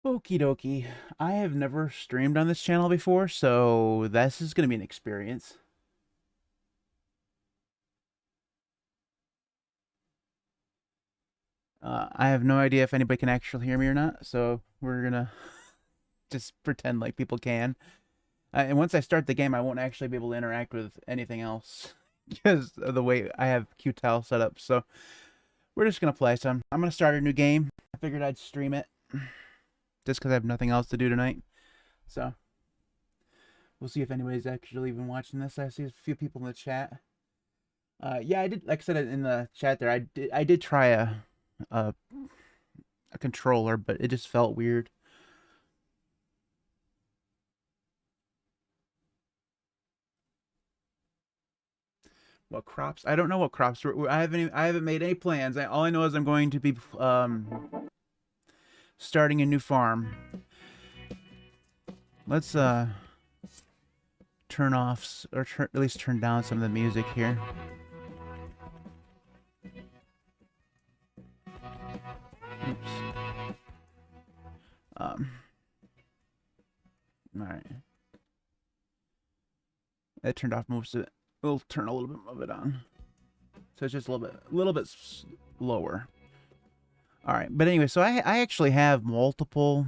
Okie dokie. I have never streamed on this channel before, so this is going to be an experience. I have no idea if anybody can actually hear me or not, so we're going to just pretend like people can. And once I start the game, I won't actually be able to interact with anything else because of the way I have Qtel set up. So we're just going to play some. I'm going to start a new game. I figured I'd stream it just because I have nothing else to do tonight. So we'll see if anybody's actually even watching this. I see a few people in the chat. Yeah, I did. Like I said in the chat there, I did try a a controller, but it just felt weird. What crops? I don't know what crops. I haven't made any plans. All I know is I'm going to be starting a new farm. Let's turn off or at least turn down some of the music here. Oops. All right. I turned off most of it. We'll turn a little bit of it on, so it's just a little bit slower. All right, but anyway, so I actually have multiple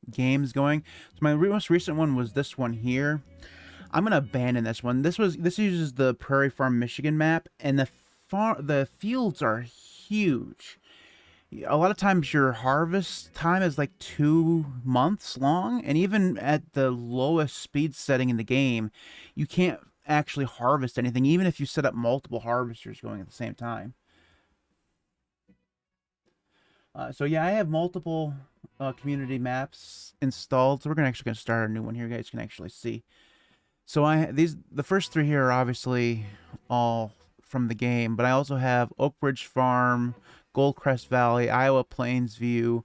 games going. So my most recent one was this one here. I'm gonna abandon this one. This uses the Prairie Farm Michigan map, and the fields are huge. A lot of times your harvest time is like 2 months long, and even at the lowest speed setting in the game, you can't actually harvest anything, even if you set up multiple harvesters going at the same time. So yeah, I have multiple community maps installed. So we're gonna start a new one here. You guys can actually see. So the first three here are obviously all from the game, but I also have Oak Ridge Farm, Goldcrest Valley, Iowa Plains View.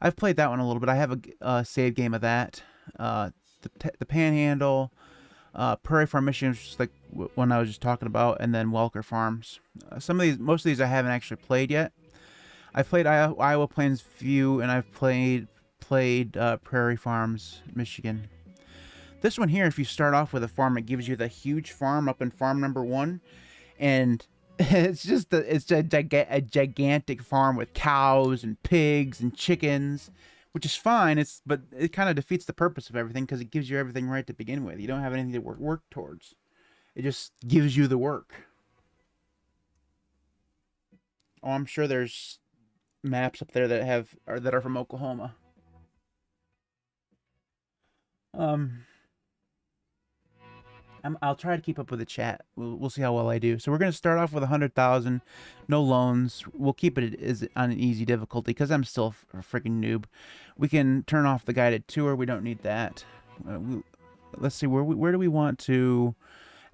I've played that one a little bit. I have a save game of that. The Panhandle, Prairie Farm Michigan, which is like one I was just talking about, and then Welker Farms. Most of these I haven't actually played yet. I've played Iowa Plains View, and I've played Prairie Farms Michigan. This one here, if you start off with a farm, it gives you the huge farm up in farm number 1, and it's a gigantic farm with cows and pigs and chickens, which is fine. But it kind of defeats the purpose of everything because it gives you everything right to begin with. You don't have anything to work towards. It just gives you the work. Oh, I'm sure there's maps up there that are from Oklahoma. I'll try to keep up with the chat. We'll see how well I do. So we're gonna start off with 100,000, no loans. We'll keep it as on an easy difficulty because I'm still a freaking noob. We can turn off the guided tour. We don't need that. Let's see where do we want to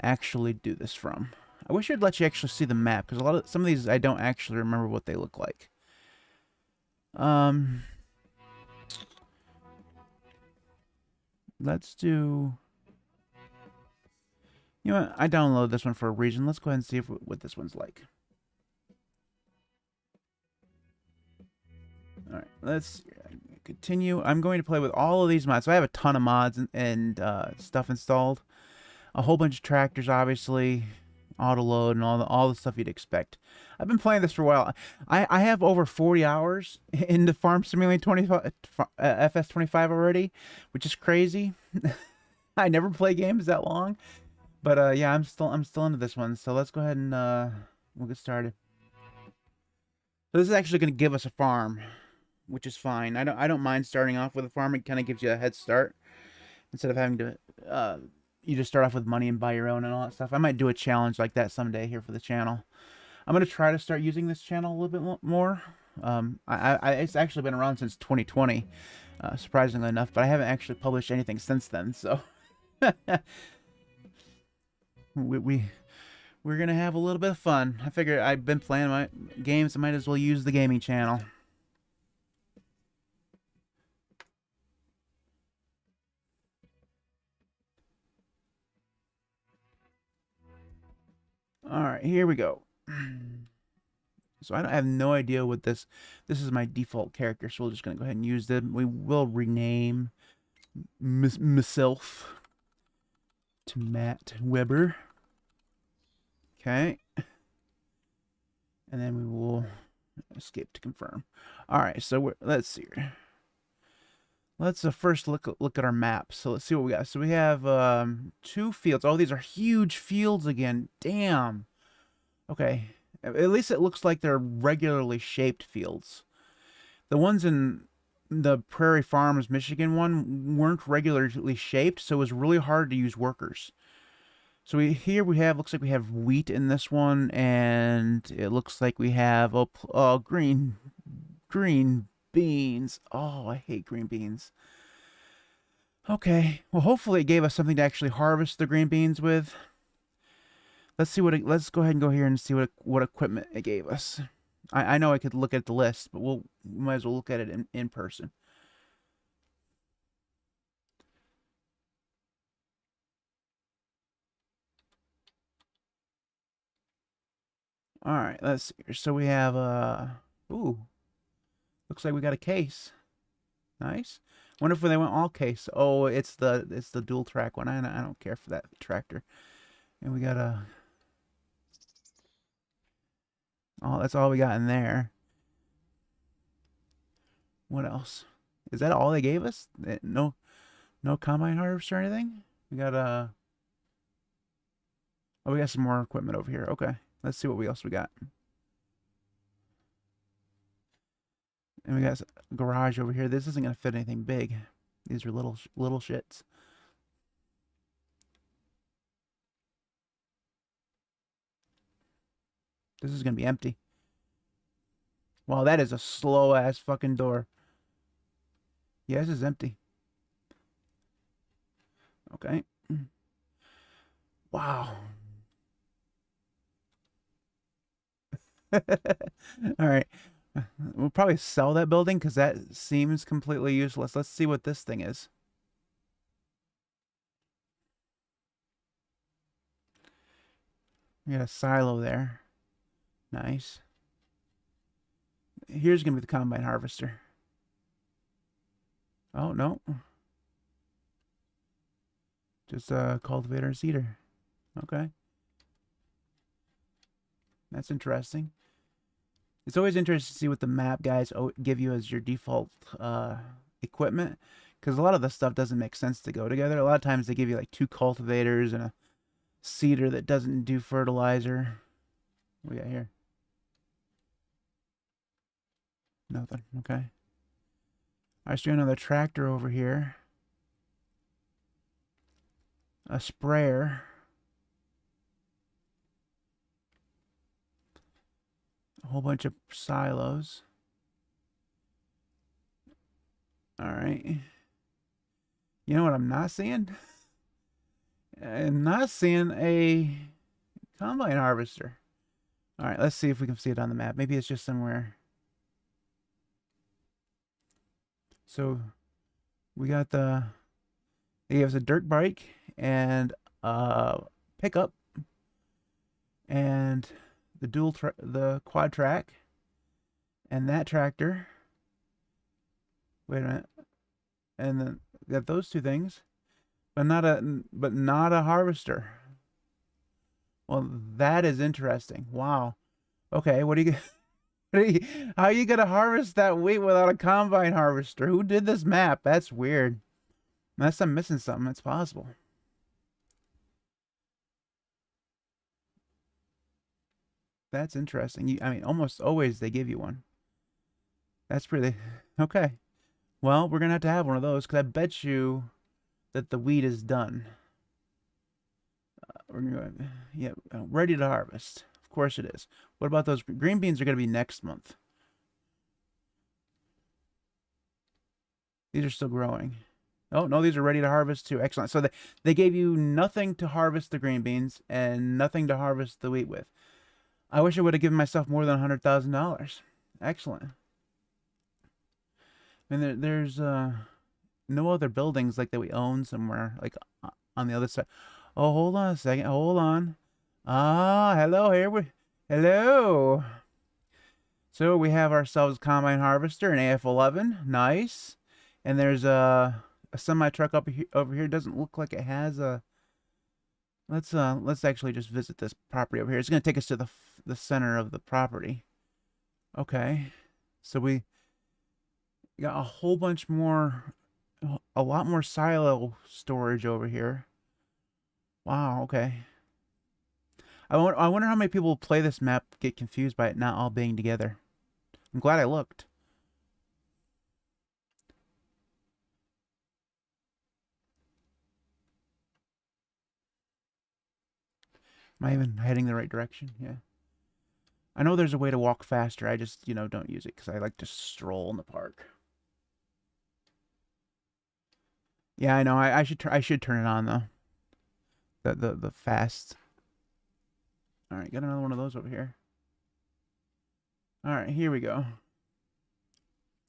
actually do this from. I wish I'd let you actually see the map because some of these I don't actually remember what they look like. Let's do. You know what? I downloaded this one for a reason. Let's go ahead and see what this one's like. All right, let's continue. I'm going to play with all of these mods. So I have a ton of mods and stuff installed. A whole bunch of tractors, obviously, auto load, and all the stuff you'd expect. I've been playing this for a while. I have over 40 hours into Farm Simulator 25 FS25 already, which is crazy. I never play games that long. But yeah, I'm still into this one. So let's go ahead and we'll get started. So this is actually going to give us a farm, which is fine. I don't mind starting off with a farm. It kind of gives you a head start instead of having to you just start off with money and buy your own and all that stuff. I might do a challenge like that someday here for the channel. I'm going to try to start using this channel a little bit more. It's actually been around since 2020, surprisingly enough, but I haven't actually published anything since then. So we're gonna have a little bit of fun. I figure I've been playing my games, I might as well use the gaming channel. All right, here we go. So I have no idea what this is my default character, so we're just gonna go ahead and use them. We will rename myself to Matt Weber. Okay. And then we will escape to confirm. All right, so let's see here. Let's first look at our map. So let's see what we got. So we have 2 fields. Oh, these are huge fields again. Damn. Okay. At least it looks like they're regularly shaped fields. The ones in the Prairie Farms, Michigan one weren't regularly shaped, so it was really hard to use workers. So here we have, looks like we have wheat in this one, and it looks like we have green beans. Oh, I hate green beans. Okay, well, hopefully it gave us something to actually harvest the green beans with. Let's see let's go ahead and go here and see what equipment it gave us. I know I could look at the list, but we might as well look at it in person. All right, let's see here. So we have ooh, looks like we got a case. Nice. Wonder if they went all case. Oh, it's the dual track one. I don't care for that tractor. And we got a. Oh, that's all we got in there. What else? Is that all they gave us? No combine harvester or anything? We got a. Oh, we got some more equipment over here. Okay, let's see what else we got. And we got a garage over here. This isn't gonna fit anything big. These are little shits. This is gonna be empty. Wow, that is a slow ass fucking door. Yeah, this is empty. Okay. Wow. All right. We'll probably sell that building because that seems completely useless. Let's see what this thing is. We got a silo there. Nice. Here's going to be the combine harvester. Oh, no. Just a cultivator and seeder. Okay. That's interesting. It's always interesting to see what the map guys give you as your default equipment, because a lot of the stuff doesn't make sense to go together. A lot of times they give you like 2 cultivators and a seeder that doesn't do fertilizer. What we got here? Nothing. Okay. I see another tractor over here. A sprayer. A whole bunch of silos. All right. You know what I'm not seeing? I'm not seeing a combine harvester. All right, let's see if we can see it on the map. Maybe it's just somewhere. So we got they gave us a dirt bike and pickup and the quad track and that tractor. Wait a minute. And then we got those 2 things, but not a harvester. Well, that is interesting. Wow. Okay, what do you how are you gonna harvest that wheat without a combine harvester? Who did this map? That's weird. Unless I'm missing something, it's possible. That's interesting. I mean, almost always they give you one. That's pretty. Okay. Well, we're gonna have one of those because I bet you that the wheat is done. We're gonna go, yeah, ready to harvest. Of course it is. What about those green beans? Are gonna be next month. These are still growing. Oh no, these are ready to harvest too. Excellent. So they gave you nothing to harvest the green beans and nothing to harvest the wheat with. I wish I would have given myself more than $100,000. Excellent. I mean, there's no other buildings like that we own somewhere like on the other side. Oh, hold on a second. Hold on. Ah, hello. Hello. So we have ourselves a combine harvester, an AF11, nice. And there's a semi truck up here, over here. Doesn't look like it has a. Let's actually just visit this property over here. It's gonna take us to the center of the property. Okay, so we got a whole bunch more, a lot more silo storage over here. Wow. Okay. I wonder how many people play this map get confused by it not all being together. I'm glad I looked. Am I even heading the right direction? Yeah. I know there's a way to walk faster. I just, don't use it because I like to stroll in the park. Yeah, I know. I should turn it on though. The fast. All right, got another one of those over here. All right, here we go.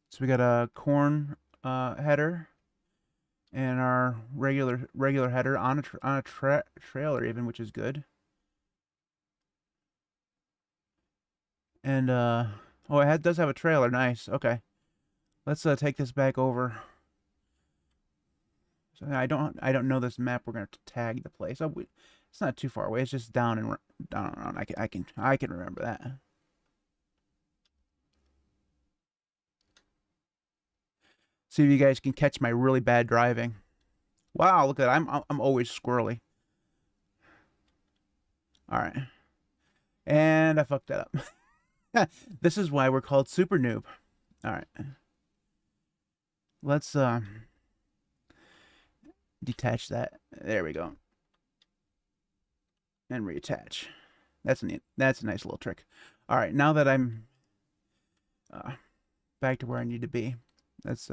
So we got a corn header and our regular header on a trailer even, which is good. And oh, it does have a trailer. Nice. Okay, let's take this back over. So I don't know this map. We're gonna have to tag the place. Oh, it's not too far away. It's just down and around. I can remember that. See if you guys can catch my really bad driving. Wow, look at that. I'm always squirrely. All right, and I fucked that up. This is why we're called SuperNoob. All right, let's detach that. There we go, and reattach. That's neat. That's a nice little trick. All right, now that I'm back to where I need to be, let's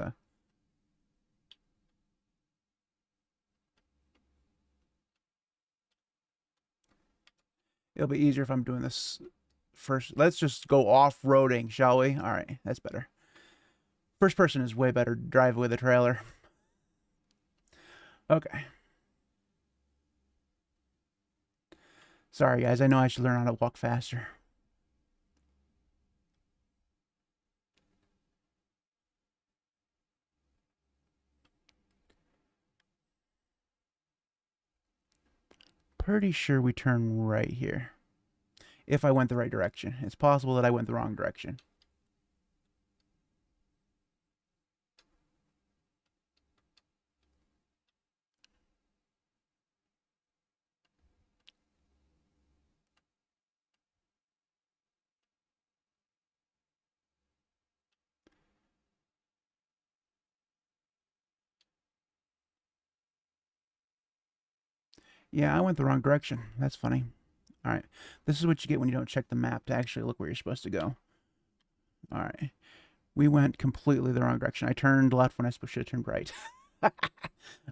it'll be easier if I'm doing this first. Let's just go off-roading, shall we? All right, that's better. First person is way better drive with a trailer. Okay. Sorry, guys. I know I should learn how to walk faster. Pretty sure we turn right here. If I went the right direction. It's possible that I went the wrong direction. Yeah, I went the wrong direction. That's funny. All right. This is what you get when you don't check the map to actually look where you're supposed to go. All right. We went completely the wrong direction. I turned left when I should have turned right. All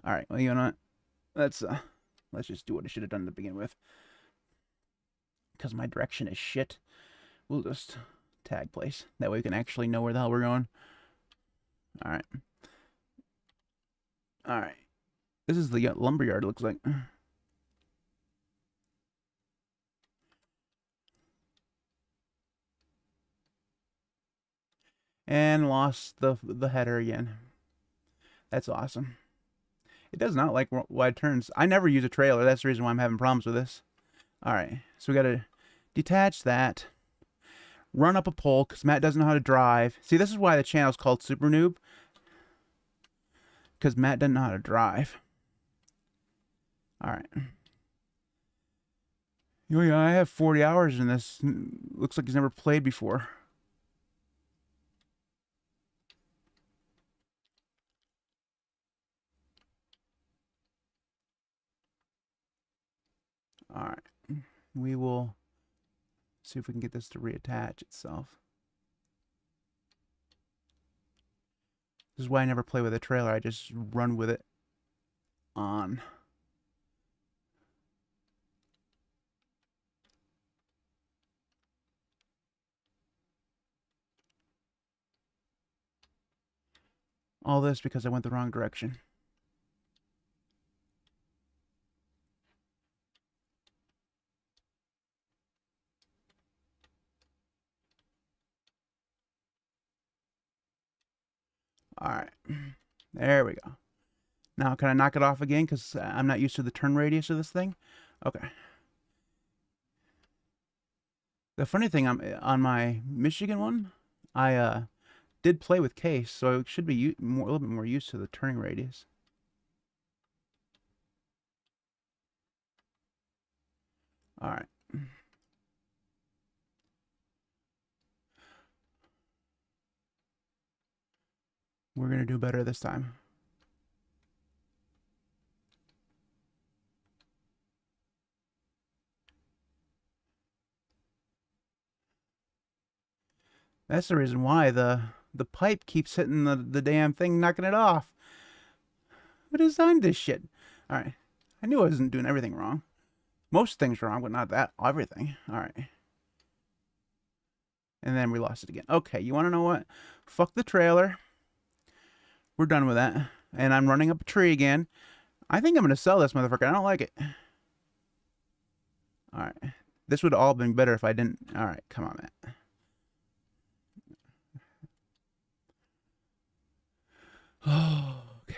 right. Well, you know what? Let's just do what I should have done to begin with. Because my direction is shit. We'll just tag place. That way we can actually know where the hell we're going. All right. All right. This is the lumberyard, looks like. And lost the header again. That's awesome. It does not like wide turns. I never use a trailer. That's the reason why I'm having problems with this. All right. So we got to detach that. Run up a pole because Matt doesn't know how to drive. See, this is why the channel is called SuperNoob. Because Matt doesn't know how to drive. All right. Oh, yeah, I have 40 hours in this. Looks like he's never played before. All right. We will see if we can get this to reattach itself. This is why I never play with a trailer. I just run with it on. All this because I went the wrong direction. All right. There we go. Now, can I knock it off again? Because I'm not used to the turn radius of this thing. Okay. The funny thing, I'm on my Michigan one, I did play with case, so I should be a little bit more used to the turning radius. All right. We're going to do better this time. That's the reason why the pipe keeps hitting the damn thing, knocking it off. Who designed this shit? All right. I knew I wasn't doing everything wrong. Most things wrong, but not that everything. All right. And then we lost it again. Okay, you want to know what? Fuck the trailer. We're done with that. And I'm running up a tree again. I think I'm going to sell this motherfucker. I don't like it. All right. This would have all been better if I didn't. All right, come on, man. Oh, okay.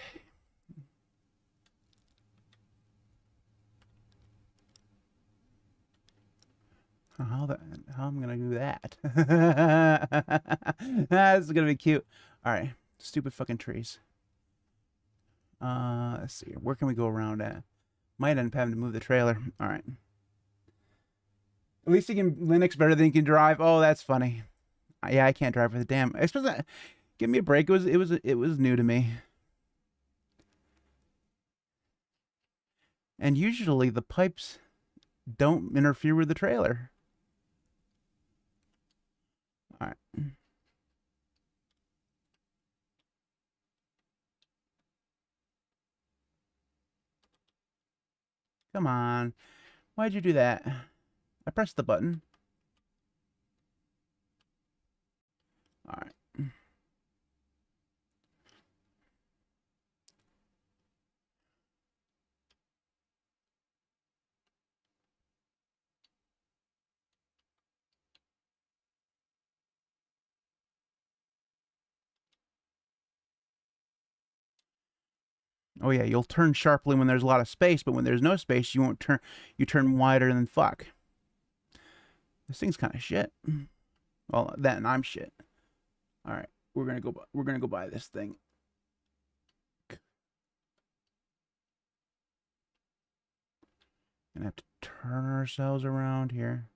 How am I gonna do that? That's gonna be cute. All right, stupid fucking trees. Let's see. Where can we go around at? Might end up having to move the trailer. All right. At least he can Linux better than he can drive. Oh, that's funny. Yeah, I can't drive with a damn. I suppose that. Give me a break. It was new to me. And usually the pipes don't interfere with the trailer. All right. Come on. Why'd you do that? I pressed the button. All right. Oh yeah, you'll turn sharply when there's a lot of space, but when there's no space, you won't turn. You turn wider than fuck. This thing's kind of shit. Well, that and I'm shit. All right, we're gonna go. We're gonna go buy this thing. Gonna have to turn ourselves around here.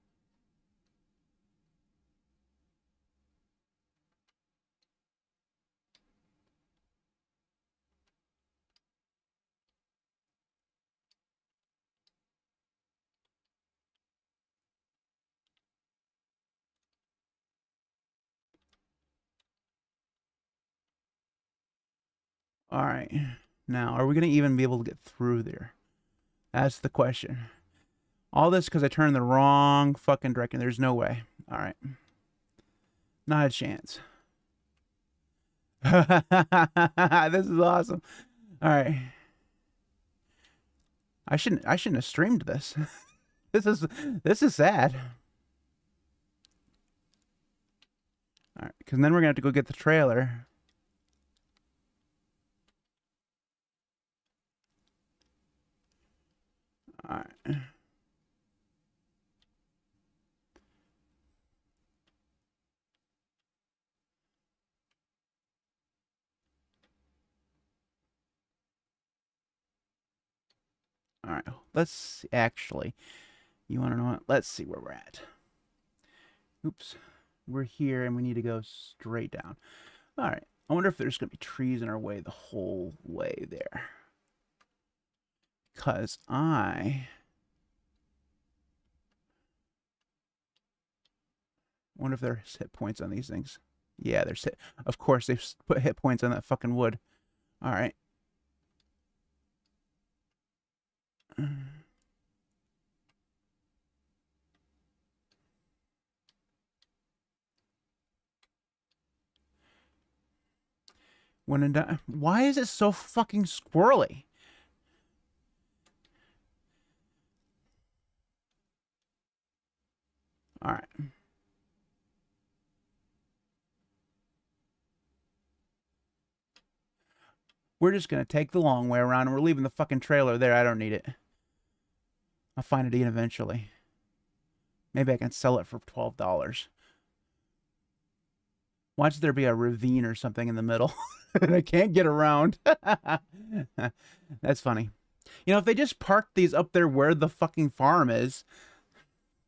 All right. Now, are we gonna even be able to get through there? That's the question. All this because I turned the wrong fucking direction. There's no way. All right. Not a chance. This is awesome. All right. I shouldn't have streamed this. This is sad. All right, because then we're gonna have to go get the trailer. All right. All right. Let's actually. You want to know what? Let's see where we're at. Oops. We're here and we need to go straight down. All right. I wonder if there's going to be trees in our way the whole way there. Because I wonder if there's hit points on these things. Yeah, there's hit. Of course, they've put hit points on that fucking wood. All right. When in doubt, why is it so fucking squirrely? All right. We're just gonna take the long way around, and we're leaving the fucking trailer there. I don't need it. I'll find it again eventually. Maybe I can sell it for $12. Watch there be a ravine or something in the middle, and I can't get around. That's funny. You know, if they just parked these up there where the fucking farm is,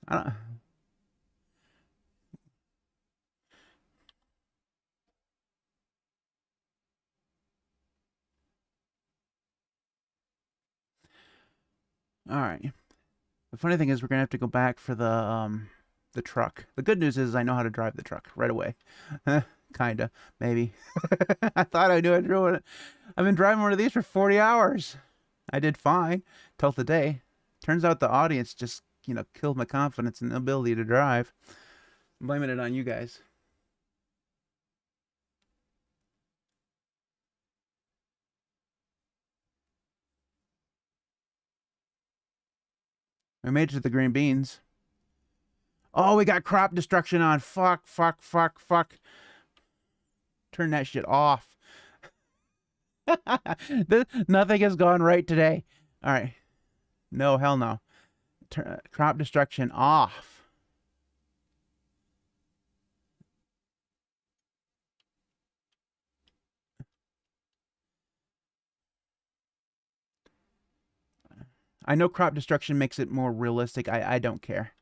I don't. All right. The funny thing is, we're gonna have to go back for the truck. The good news is I know how to drive the truck right away. Kinda, maybe. I thought I knew how to do it. I've been driving one of these for 40 hours. I did fine till today. Turns out the audience just, you know, killed my confidence and ability to drive. I'm blaming it on you guys. We made it to the green beans. Oh, we got crop destruction on. Fuck, fuck, fuck, fuck. Turn that shit off. Nothing has gone right today. All right. No, hell no. Crop destruction off. I know crop destruction makes it more realistic. I don't care.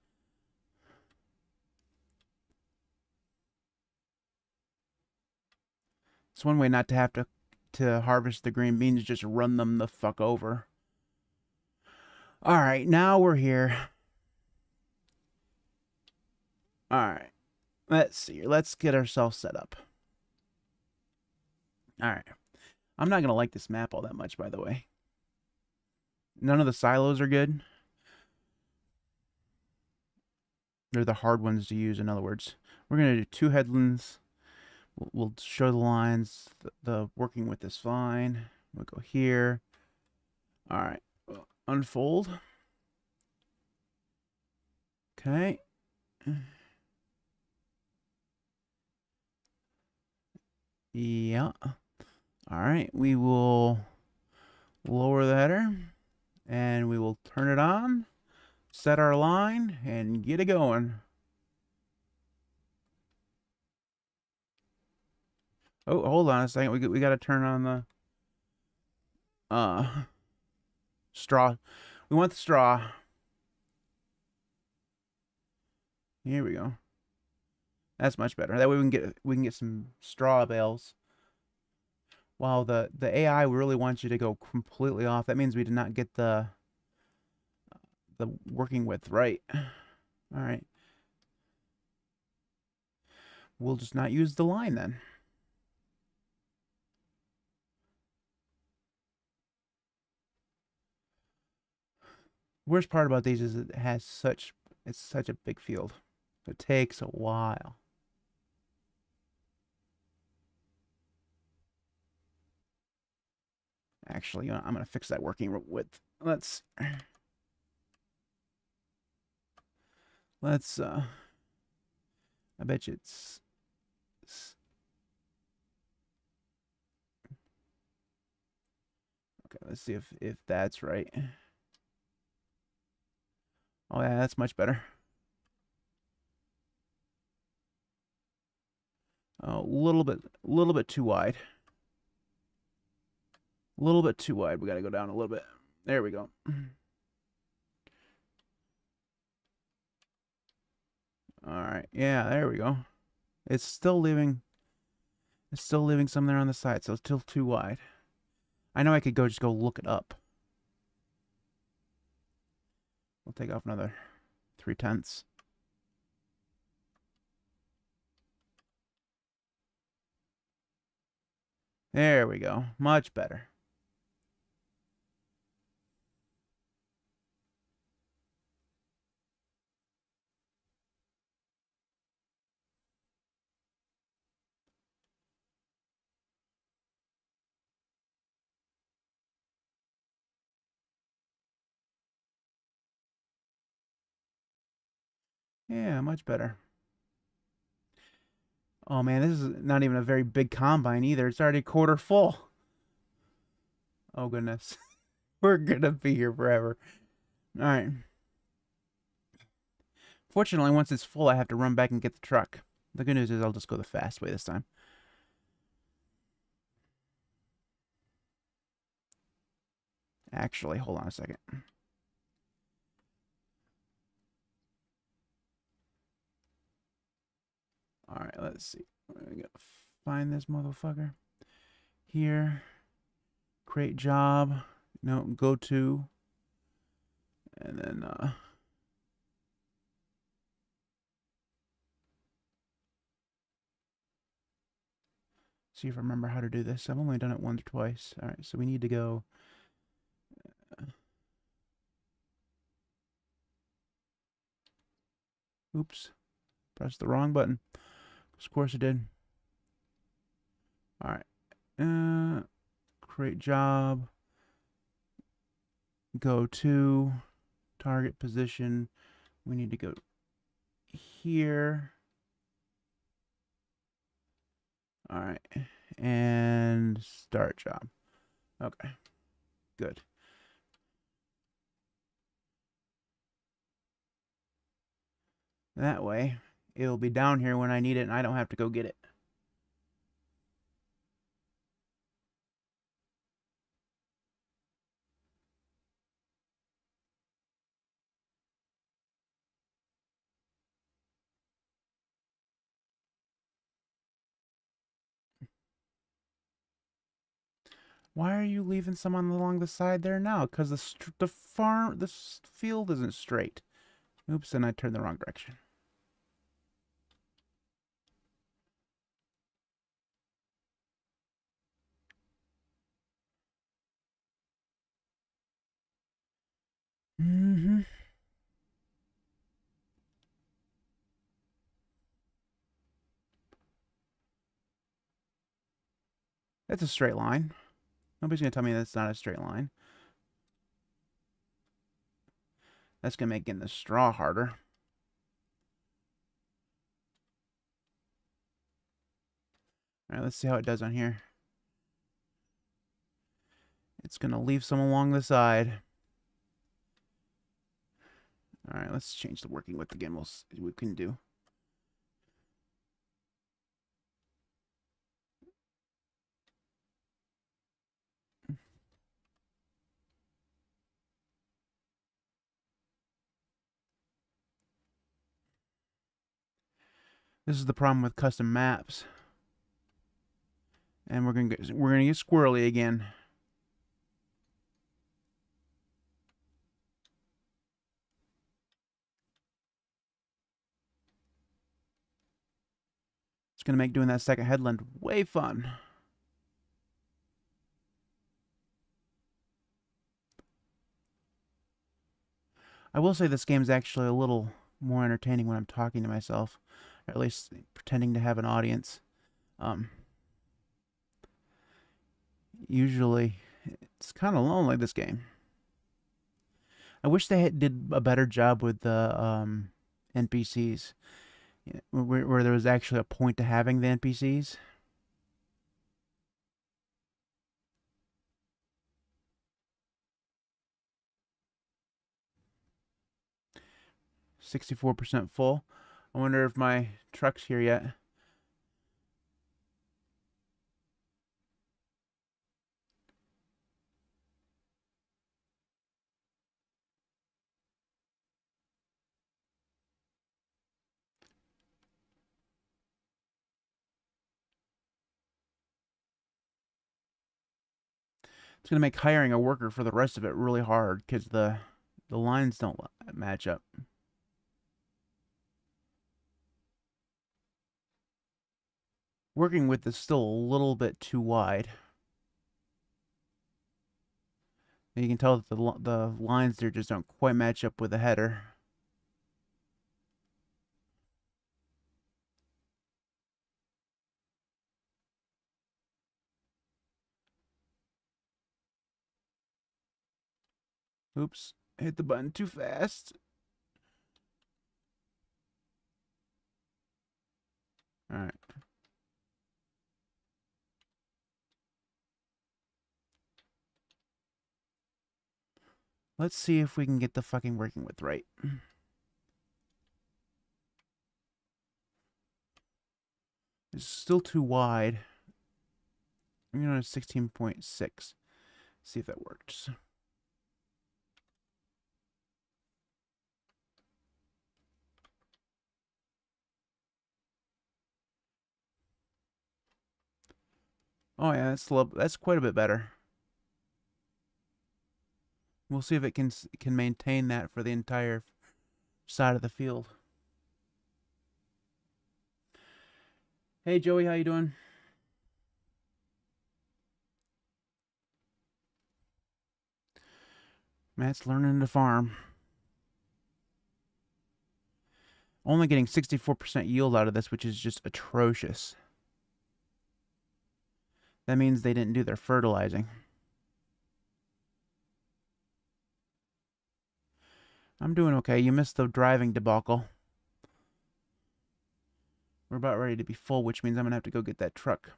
It's one way not to have to harvest the green beans, just run them the fuck over. All right, now we're here. All right. Let's see. Let's get ourselves set up. All right. I'm not going to like this map all that much, by the way. None of the silos are good. They're the hard ones to use, in other words. We're going to do 2 headlands. We'll show the lines. The working with is fine. We'll go here. All right. Unfold. Okay. Yeah. All right. We will lower the header and we will turn it on, set our line, and get it going. Oh, hold on a second. We got to turn on the straw. We want the straw. Here we go. That's much better. That way we can get some straw bales. Wow, the AI really wants you to go completely off. That means we did not get the working width right. All right. We'll just not use the line then. Worst part about these is it's such a big field. It takes a while. Actually, you know, I'm gonna fix that working width. Let's I bet you it's okay. Let's see if that's right. Oh yeah, that's much better. A little bit too wide. A little bit too wide. We got to go down a little bit. There we go. All right. Yeah, there we go. It's still leaving some there on the side, so it's still too wide. I know I could just go look it up. We'll take off another 3/10. There we go. Much better. Yeah, much better. Oh man, this is not even a very big combine either. It's already quarter full. Oh, goodness. We're gonna be here forever. Alright. Fortunately, once it's full, I have to run back and get the truck. The good news is I'll just go the fast way this time. Actually, hold on a second. Alright, let's see. We're gonna find this motherfucker. Here. Create job. No, go to. And then, see if I remember how to do this. I've only done it once or twice. Alright, so we need to go. Oops. Pressed the wrong button. Of course it did. Alright. Create job. Go to. Target position. We need to go here. Alright. And start job. Okay. Good. That way, it'll be down here when I need it and I don't have to go get it. Why are you leaving someone along the side there now? Because the field isn't straight. Oops, and I turned the wrong direction. Mm-hmm. That's a straight line. Nobody's gonna tell me that's not a straight line. That's gonna make getting the straw harder. Alright, let's see how it does on here. It's gonna leave some along the side. Alright, let's change the working width again. We'll see what we can do. This is the problem with custom maps. And we're gonna get squirrely again. It's gonna make doing that second headland way fun. I will say this game is actually a little more entertaining when I'm talking to myself, or at least pretending to have an audience. Usually, it's kind of lonely, this game. I wish they did a better job with the NPCs, where there was actually a point to having the NPCs. $64% full. I wonder if my truck's here yet. It's gonna make hiring a worker for the rest of it really hard because the lines don't match up. Working with is still a little bit too wide. You can tell that the lines there just don't quite match up with the header. Oops, hit the button too fast. Alright. Let's see if we can get the fucking working width right. It's still too wide. I'm going to 16.6. See if that works. Oh yeah, that's quite a bit better. We'll see if it can maintain that for the entire side of the field. Hey Joey, how you doing? Matt's learning to farm. Only getting 64% yield out of this, which is just atrocious. That means they didn't do their fertilizing. I'm doing okay. You missed the driving debacle. We're about ready to be full, which means I'm going to have to go get that truck.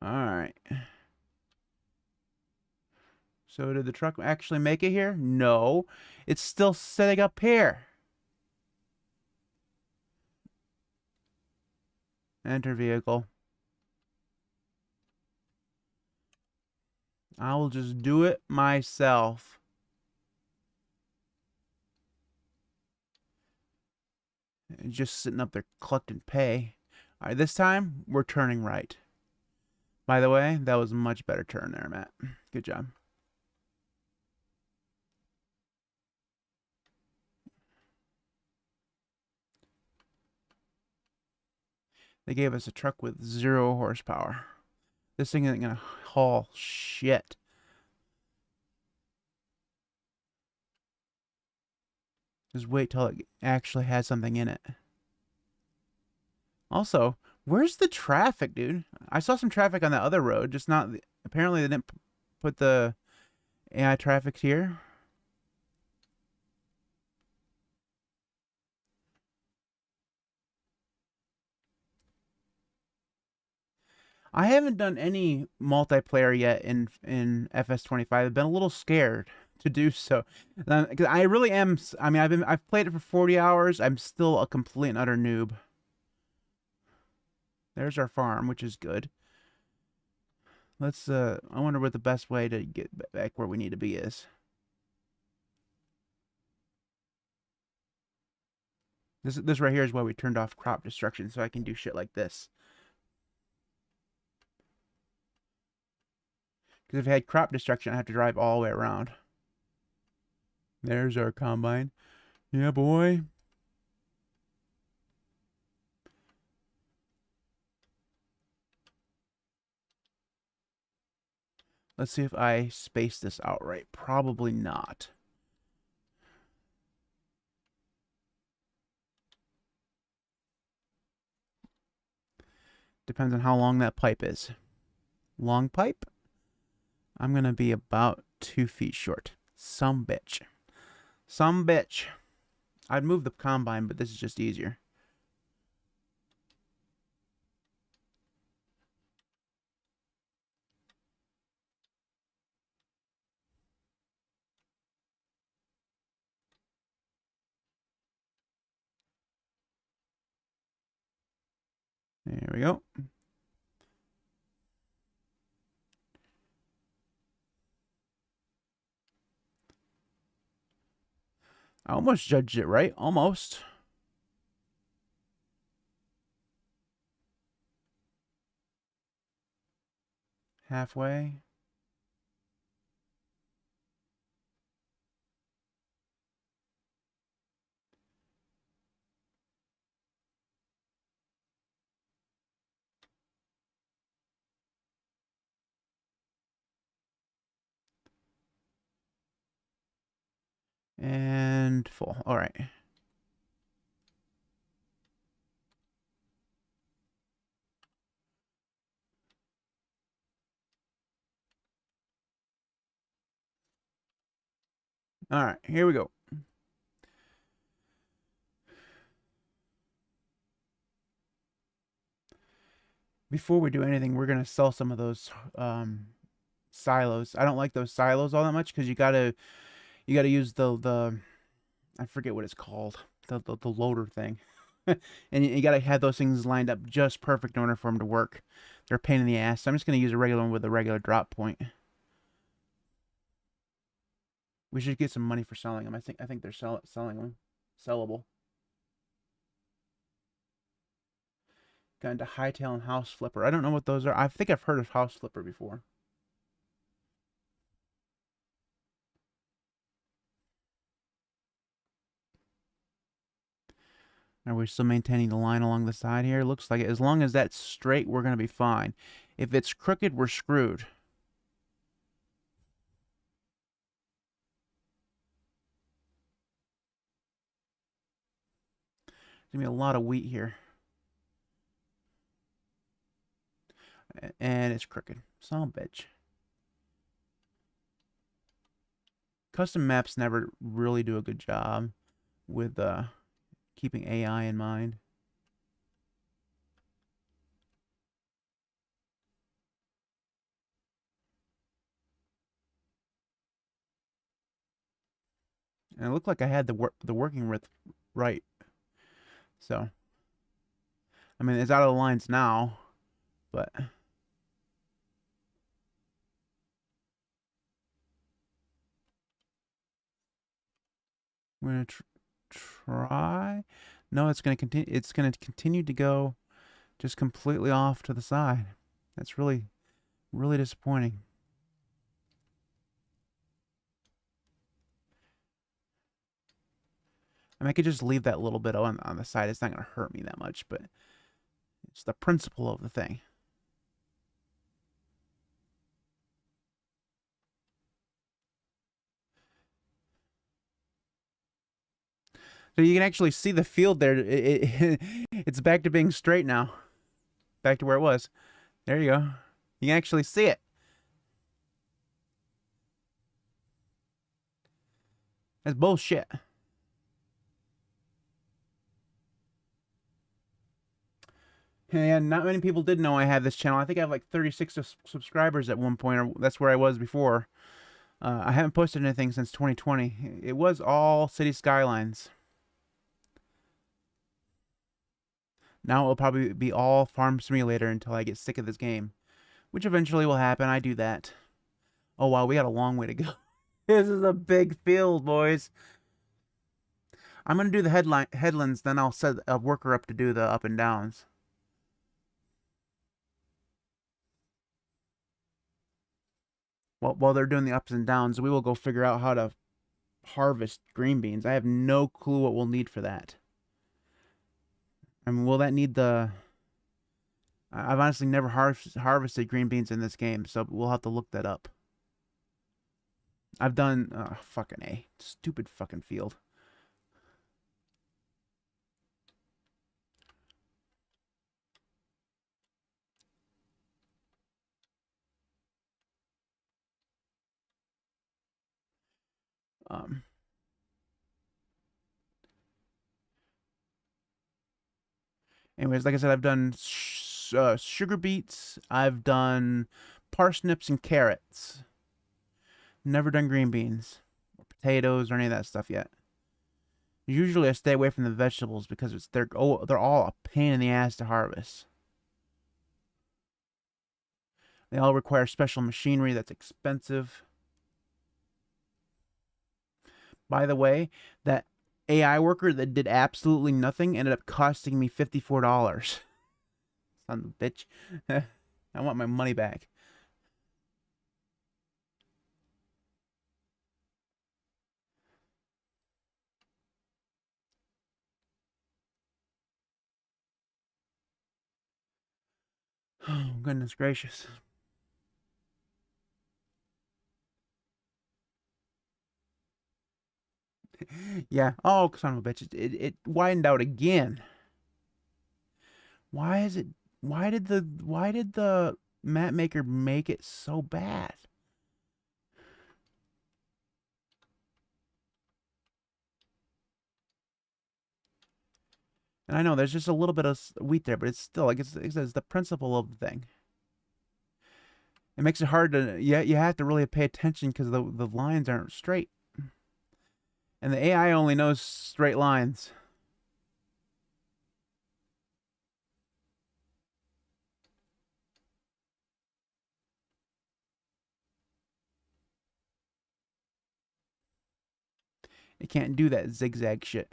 Alright. So did the truck actually make it here? No. It's still sitting up here. Enter vehicle. I will just do it myself. And just sitting up there collecting pay. Alright, this time we're turning right. By the way, that was a much better turn there, Matt. Good job. They gave us a truck with 0 horsepower. This thing isn't going to haul shit. Just wait till it actually has something in it. Also, where's the traffic, dude? I saw some traffic on that other road, just not... Apparently they didn't put the AI traffic here. I haven't done any multiplayer yet in FS25. I've been a little scared to do so. Because I really am... I mean, I've played it for 40 hours. I'm still a complete and utter noob. There's our farm, which is good. Let's, I wonder what the best way to get back where we need to be is. This right here is why we turned off crop destruction, so I can do shit like this. Because if I had crop destruction, I have to drive all the way around. There's our combine. Yeah, boy. Let's see if I space this out right. Probably not. Depends on how long that pipe is. Long pipe? I'm going to be about 2 feet short. Some bitch. Some bitch. I'd move the combine, but this is just easier. There we go. I almost judged it right. Almost. Halfway. And full. All right. All right, here we go. Before we do anything, we're gonna sell some of those silos. I don't like those silos all that much because you gotta use the I forget what it's called, the loader thing, and you gotta have those things lined up just perfect in order for them to work. They're a pain in the ass. So I'm just gonna use a regular one with a regular drop point. We should get some money for selling them. I think they're selling them, sellable. Got into hightail and house flipper. I don't know what those are. I think I've heard of house flipper before. Are we still maintaining the line along the side here? Looks like it. As long as that's straight, we're going to be fine. If it's crooked, we're screwed. There's going to be a lot of wheat here. And it's crooked. Son of a bitch. Custom maps never really do a good job with keeping AI in mind. And it looked like I had the working width right. So, I mean, it's out of the lines now, but I'm gonna try. No, it's gonna continue. It's gonna continue to go just completely off to the side. That's really, really disappointing. I mean, I could just leave that little bit on the side. It's not gonna hurt me that much, but it's the principle of the thing. So you can actually see the field there. It's back to being straight now. Back to where it was. There you go. You can actually see it. That's bullshit. And not many people did know I had this channel. I think I have like 36 subscribers at one point, or that's where I was before. I haven't posted anything since 2020. It was all City Skylines. Now it'll probably be all Farm Simulator until I get sick of this game, which eventually will happen. I do that. Oh wow, we got a long way to go. This is a big field, boys. I'm gonna do the headlands, then I'll set a worker up to do the up and downs. While they're doing the ups and downs, we will go figure out how to harvest green beans. I have no clue what we'll need for that. I mean, will that need the... I've honestly never harvested green beans in this game, so we'll have to look that up. I've done... fucking A. Stupid fucking field. Anyways, like I said, I've done sugar beets. I've done parsnips and carrots. Never done green beans or potatoes or any of that stuff yet. Usually I stay away from the vegetables because they're all a pain in the ass to harvest. They all require special machinery that's expensive. By the way, that AI worker that did absolutely nothing ended up costing me $54. Son of a bitch. I want my money back. Oh, goodness gracious. Yeah. Oh, son of a bitch. It widened out again. Why is it... Why did the map maker make it so bad? And I know there's just a little bit of wheat there, but it's still like it's the principle of the thing. It makes it hard to you have to really pay attention because the lines aren't straight, and the AI only knows straight lines. It can't do that zigzag shit.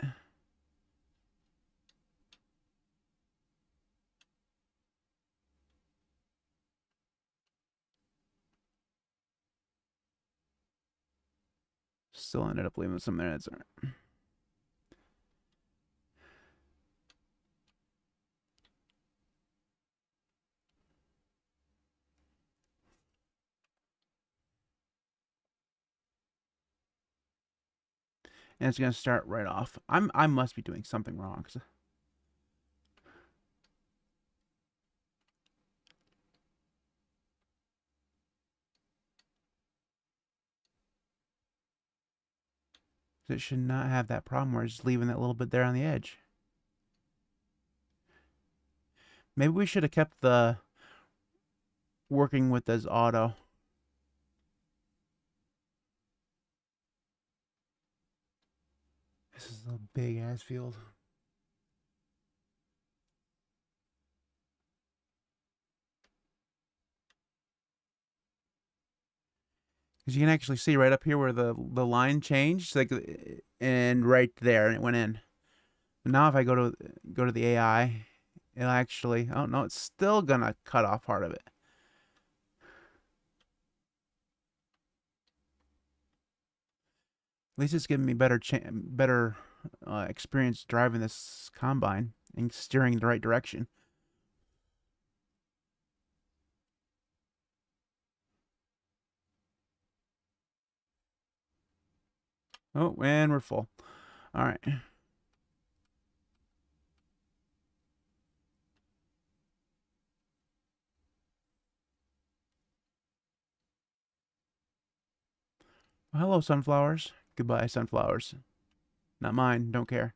Still ended up leaving some minutes. And it's gonna start right off. I must be doing something wrong. It should not have that problem where it's just leaving that little bit there on the edge. Maybe we should have kept the working with as auto. This is a big ass field. Because you can actually see right up here where the line changed, like, and right there, and it went in. But now if I go to the AI, it'll actually, oh no, it's still gonna cut off part of it. At least it's giving me better experience driving this combine and steering in the right direction. Oh, and we're full. All right. Well, hello, sunflowers. Goodbye, sunflowers. Not mine. Don't care.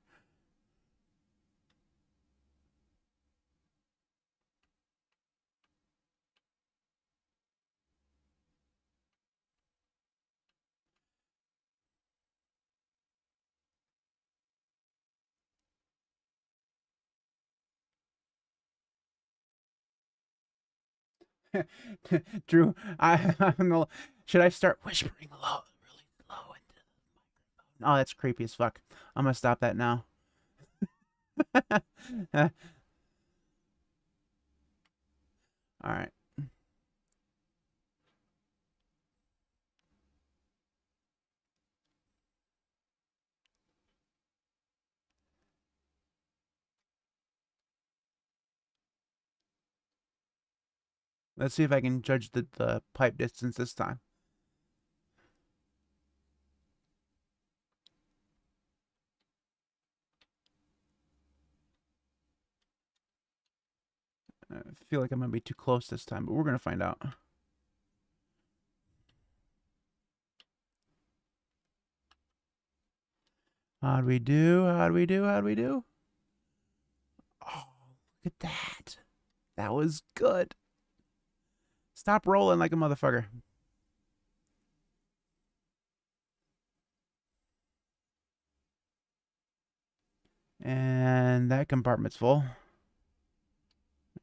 Drew, I'm the, should I start whispering low, really low into the microphone? Oh, that's creepy as fuck. I'm gonna stop that now. All right. Let's see if I can judge the pipe distance this time. I feel like I'm gonna be too close this time, but we're gonna find out. How'd we do? How'd we do? How'd we do? Oh, look at that. That was good. Stop rolling like a motherfucker. And that compartment's full.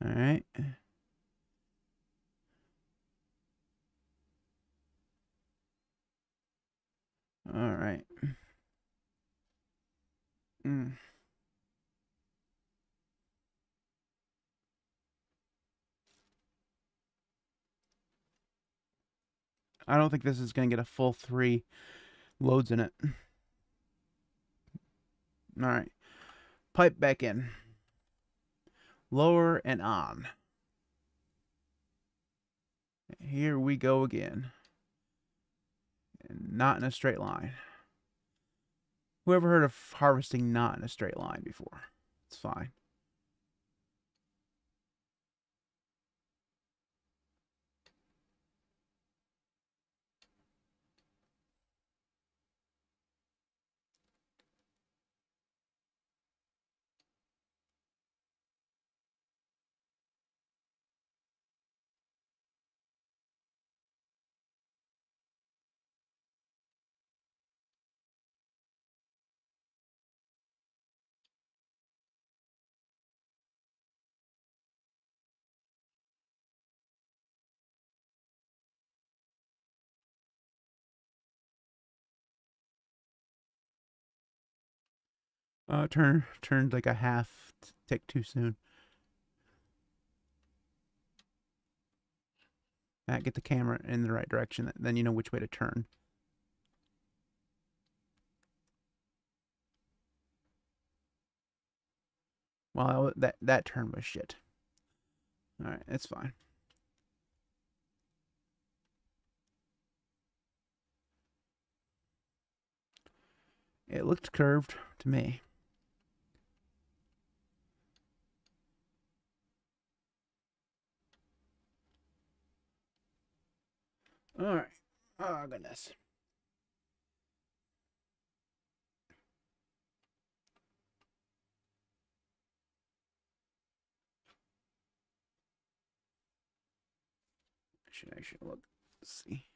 All right. All right. Mm. I don't think this is going to get a full 3 loads in it. All right. Pipe back in. Lower and on. Here we go again. And not in a straight line. Whoever heard of harvesting not in a straight line before? It's fine. Turned like a half tick too soon. Matt, get the camera in the right direction. Then you know which way to turn. Well, that turn was shit. All right, it's fine. It looked curved to me. All right. Oh goodness. I should actually look. Let's see.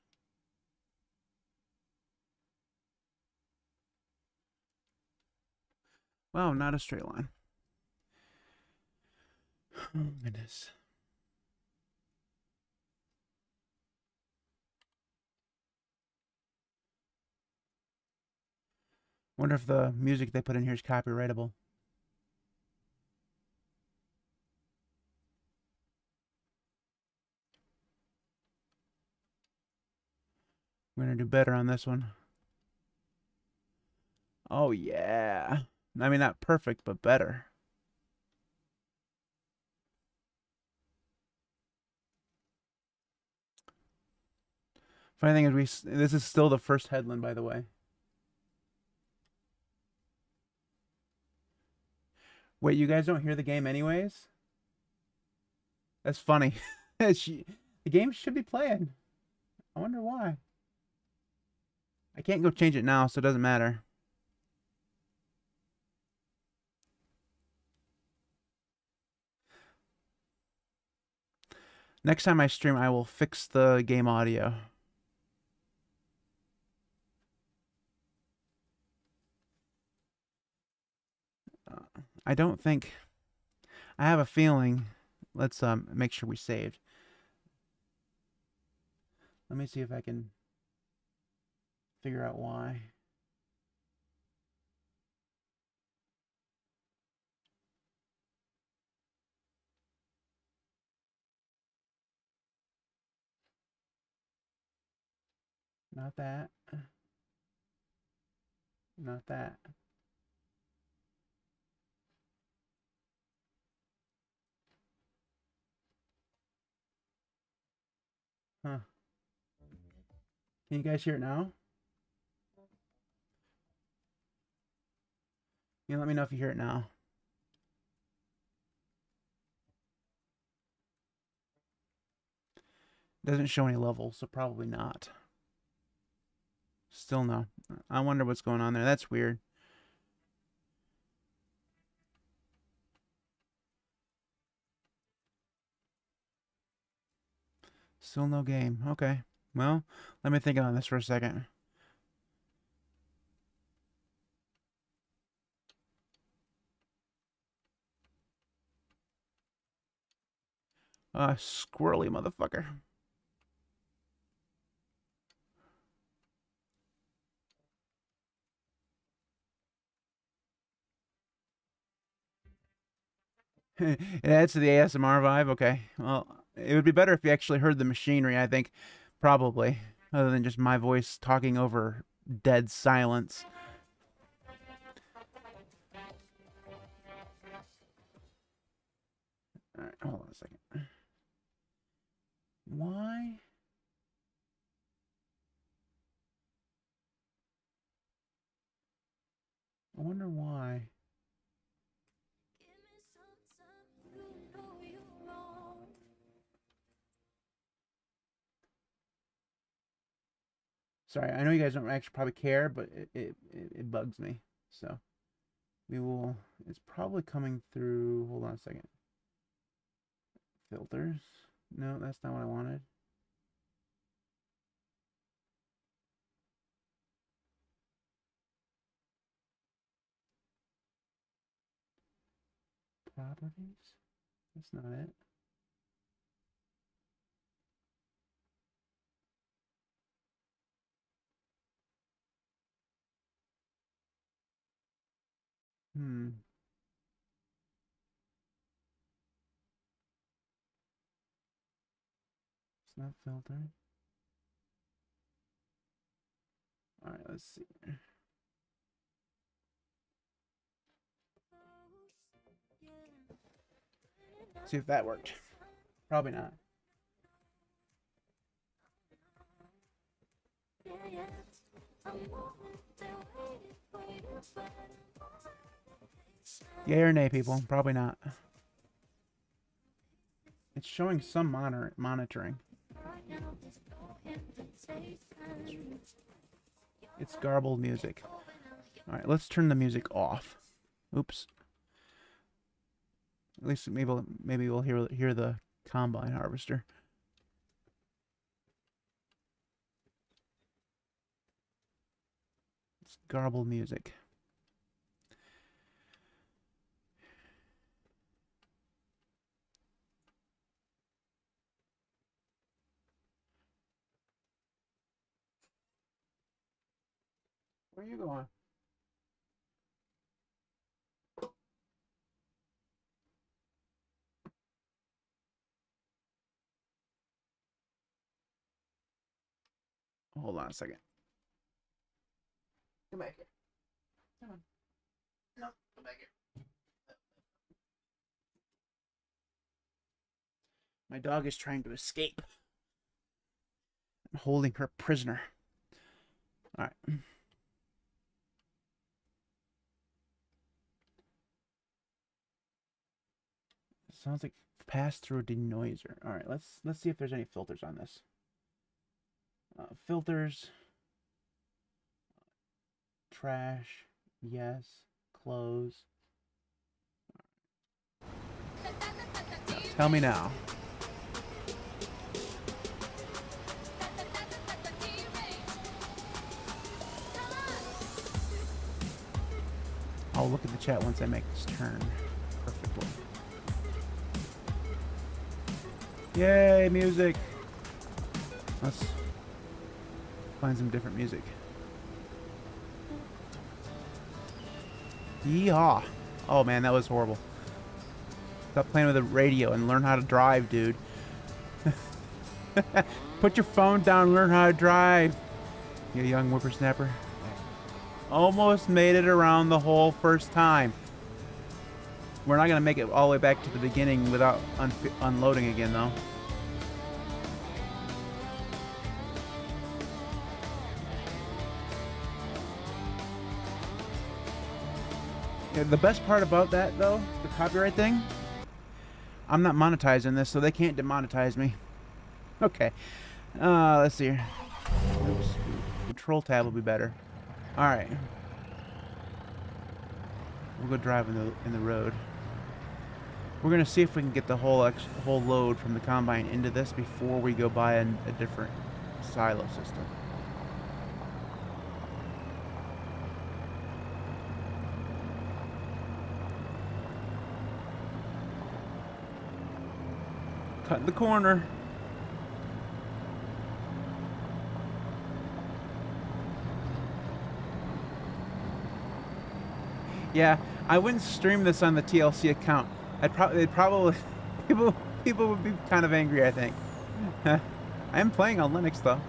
Wow, not a straight line. Oh goodness. Wonder if the music they put in here is copyrightable. We're gonna do better on this one. Oh yeah. I mean, not perfect, but better. Funny thing is, this is still the first headland, by the way. Wait, you guys don't hear the game anyways? That's funny. The game should be playing. I wonder why. I can't go change it now, so it doesn't matter. Next time I stream, I will fix the game audio. I don't think... I have a feeling... Let's make sure we saved. Let me see if I can figure out why. Not that. Not that. Huh. Can you guys hear it now? You let me know if you hear it now. It doesn't show any levels, so probably not. Still no. I wonder what's going on there. That's weird. Still no game. Okay. Well, let me think on this for a second. Squirrely motherfucker. It adds to the ASMR vibe. Okay. Well, it would be better if you actually heard the machinery, I think. Probably. Other than just my voice talking over dead silence. Alright, hold on a second. Why? I wonder why. Sorry, I know you guys don't actually probably care, but it bugs me. So we will. It's probably coming through. Hold on a second. Filters. No, that's not what I wanted. Properties. That's not it. Hmm. It's not filtered. All right, let's see. See if that worked. Probably not. Yay or nay, people? Probably not. It's showing some monitoring. It's garbled music. All right, let's turn the music off. Oops. At least maybe we'll hear the combine harvester. It's garbled music. Where are you going? Hold on a second. Come back here. Come on. No, come back here. My dog is trying to escape. I'm holding her prisoner. All right. Sounds like pass through denoiser. All right, let's see if there's any filters on this. Filters. Trash. Yes. Close. Tell me now. I'll look at the chat once I make this turn perfectly. Yay, music! Let's find some different music. Yeehaw! Oh man, that was horrible. Stop playing with the radio and learn how to drive, dude. Put your phone down and learn how to drive, you young whippersnapper. Almost made it around the whole first time. We're not going to make it all the way back to the beginning without unloading again, though. Yeah, the best part about that, though, the copyright thing, I'm not monetizing this, so they can't demonetize me. Okay. Let's see here. Oops. Control tab will be better. Alright. We'll go drive in the road. We're gonna see if we can get the whole load from the combine into this before we go buy a different silo system. Cut the corner. Yeah, I wouldn't stream this on the TLC account. They'd probably people would be kind of angry, I think. I am playing on Linux though.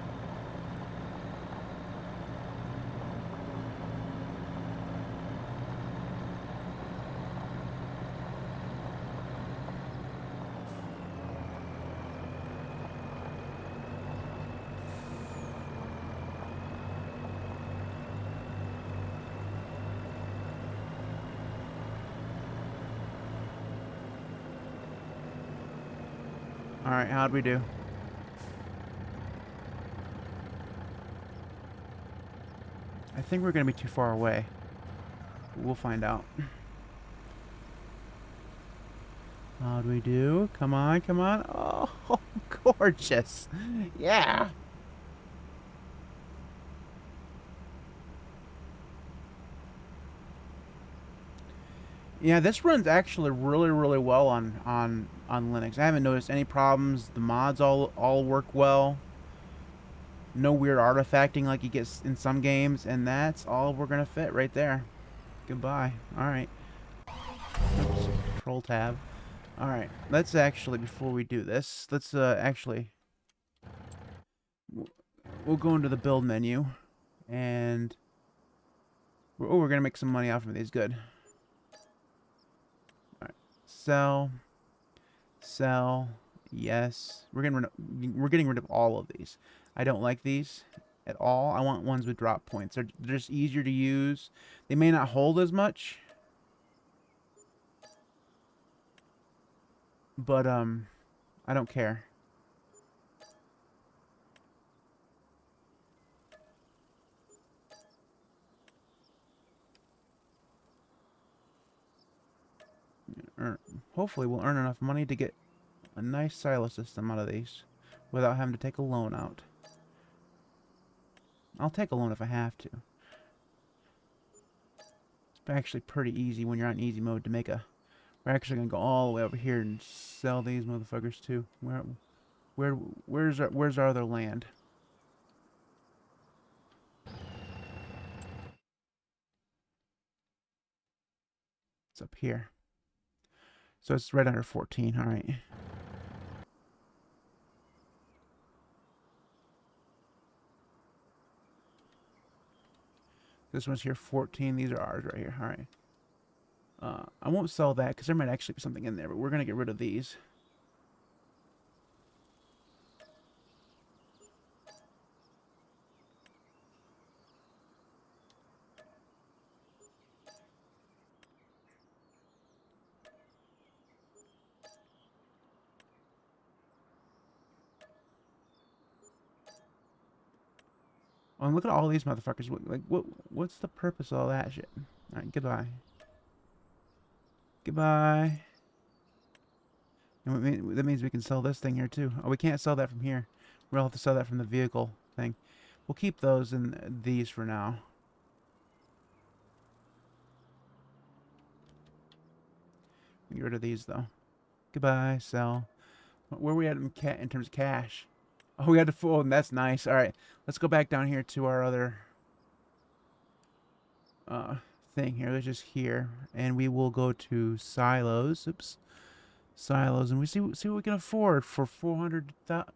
Alright, how'd we do? I think we're going to be too far away. We'll find out. How'd we do? Come on, come on. Oh, gorgeous. Yeah. Yeah, this runs actually really, really well on Linux. I haven't noticed any problems. The mods all work well. No weird artifacting like you get in some games, and that's all we're gonna fit right there. Goodbye. All right. Control Tab. Alright, let's actually, before we do this, let's actually, we'll go into the build menu, and, we're going to make some money off of these. Good. Alright, sell, yes. We're getting rid of all of these. I don't like these at all. I want ones with drop points. They're just easier to use. They may not hold as much, but I don't care. Hopefully we'll earn enough money to get a nice silo system out of these without having to take a loan out. I'll take a loan if I have to. It's actually pretty easy when you're on easy mode to make a... We're actually going to go all the way over here and sell these motherfuckers too. Where's our other land? It's up here. So it's right under 14, alright. This one's here, 14. These are ours right here, alright. I won't sell that because there might actually be something in there, but we're going to get rid of these. Oh, and look at all these motherfuckers. What's the purpose of all that shit? Alright, goodbye. Goodbye. And that means we can sell this thing here too. Oh, we can't sell that from here. We'll have to sell that from the vehicle thing. We'll keep those and these for now. Get rid of these though. Goodbye, sell. Where are we at in terms of cash? Oh, we had to fool, and that's nice. All right, let's go back down here to our other thing here. Let's just here, and we will go to silos. Oops, silos, and we see what we can afford for 400,000.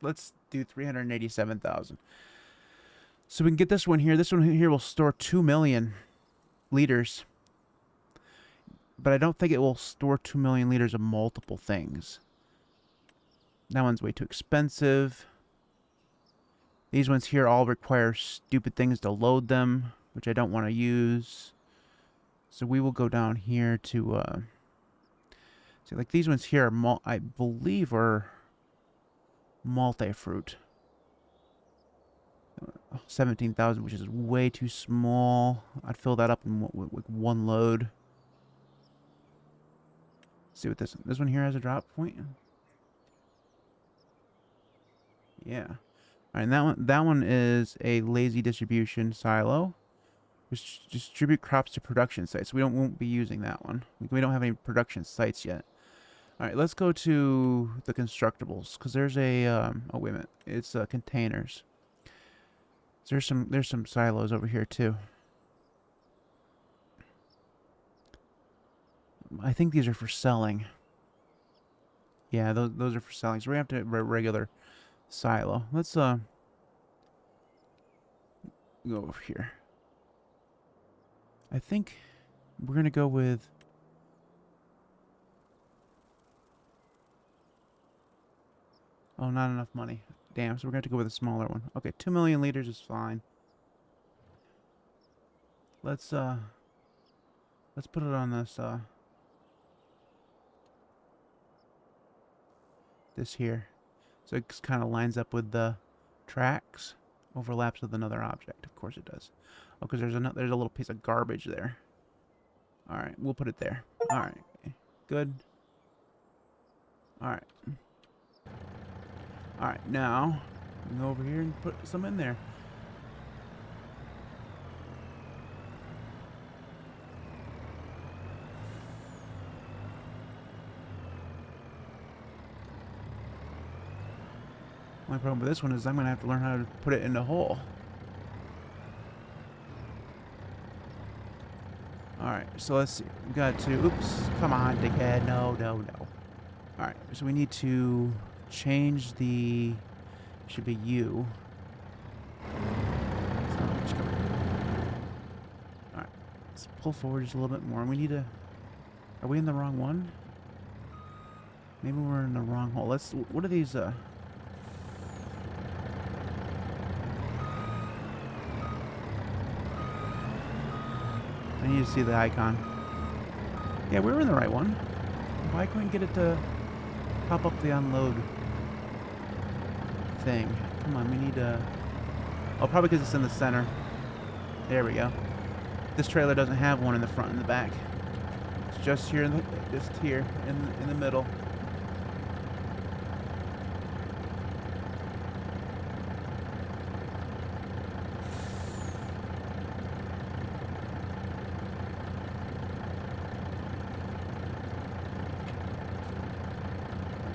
Let's do 387,000. So we can get this one here. This one here will store 2 million liters, but I don't think it will store 2 million liters of multiple things. That one's way too expensive. These ones here all require stupid things to load them, which I don't want to use. So we will go down here to, see, like these ones here are, I believe, are multi-fruit. 17,000, which is way too small. I'd fill that up in with one load. Let's see what this one here has a drop point. Yeah. All right, and that one is a lazy distribution silo. Which distribute crops to production sites. We won't be using that one. We don't have any production sites yet. All right, let's go to the constructibles because there's a oh wait a minute, it's containers. So there's some silos over here too. I think these are for selling. Yeah, those are for selling. So we have to have a regular silo. Let's go over here. I think we're gonna go with not enough money. Damn, so we're gonna have to go with a smaller one. Okay, 2 million liters is fine. Let's put it on this here. So it kind of lines up with the tracks, overlaps with another object. Of course it does. Oh, because there's a little piece of garbage there. All right, we'll put it there. All right, good. All right. All right, now we can go over here and put some in there. My problem with this one is I'm going to have to learn how to put it in the hole. Alright, so let's see. We got to... Oops. Come on, dickhead. No, no, no. Alright, so we need to change the... Should be you. Alright, let's pull forward just a little bit more. We need to... Are we in the wrong one? Maybe we're in the wrong hole. Let's... What are these, I need to see the icon. Yeah, we were in the right one. Why couldn't we get it to pop up the unload thing? Come on, we need to... Oh, probably because it's in the center. There we go. This trailer doesn't have one in the front and the back. It's just here in the... Just here in the middle.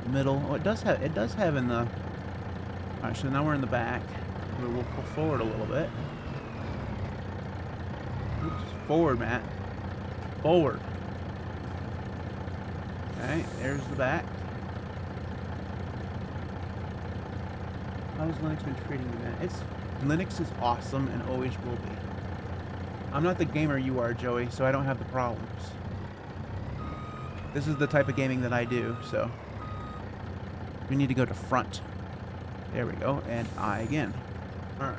Middle. Oh, it does have in the... Alright, so now we're in the back. We'll pull forward a little bit. Oops. Forward, Matt. Forward. Okay, there's the back. How's Linux been treating you, Matt? Linux is awesome and always will be. I'm not the gamer you are, Joey, so I don't have the problems. This is the type of gaming that I do, so... We need to go to front. There we go. And I again. Alright.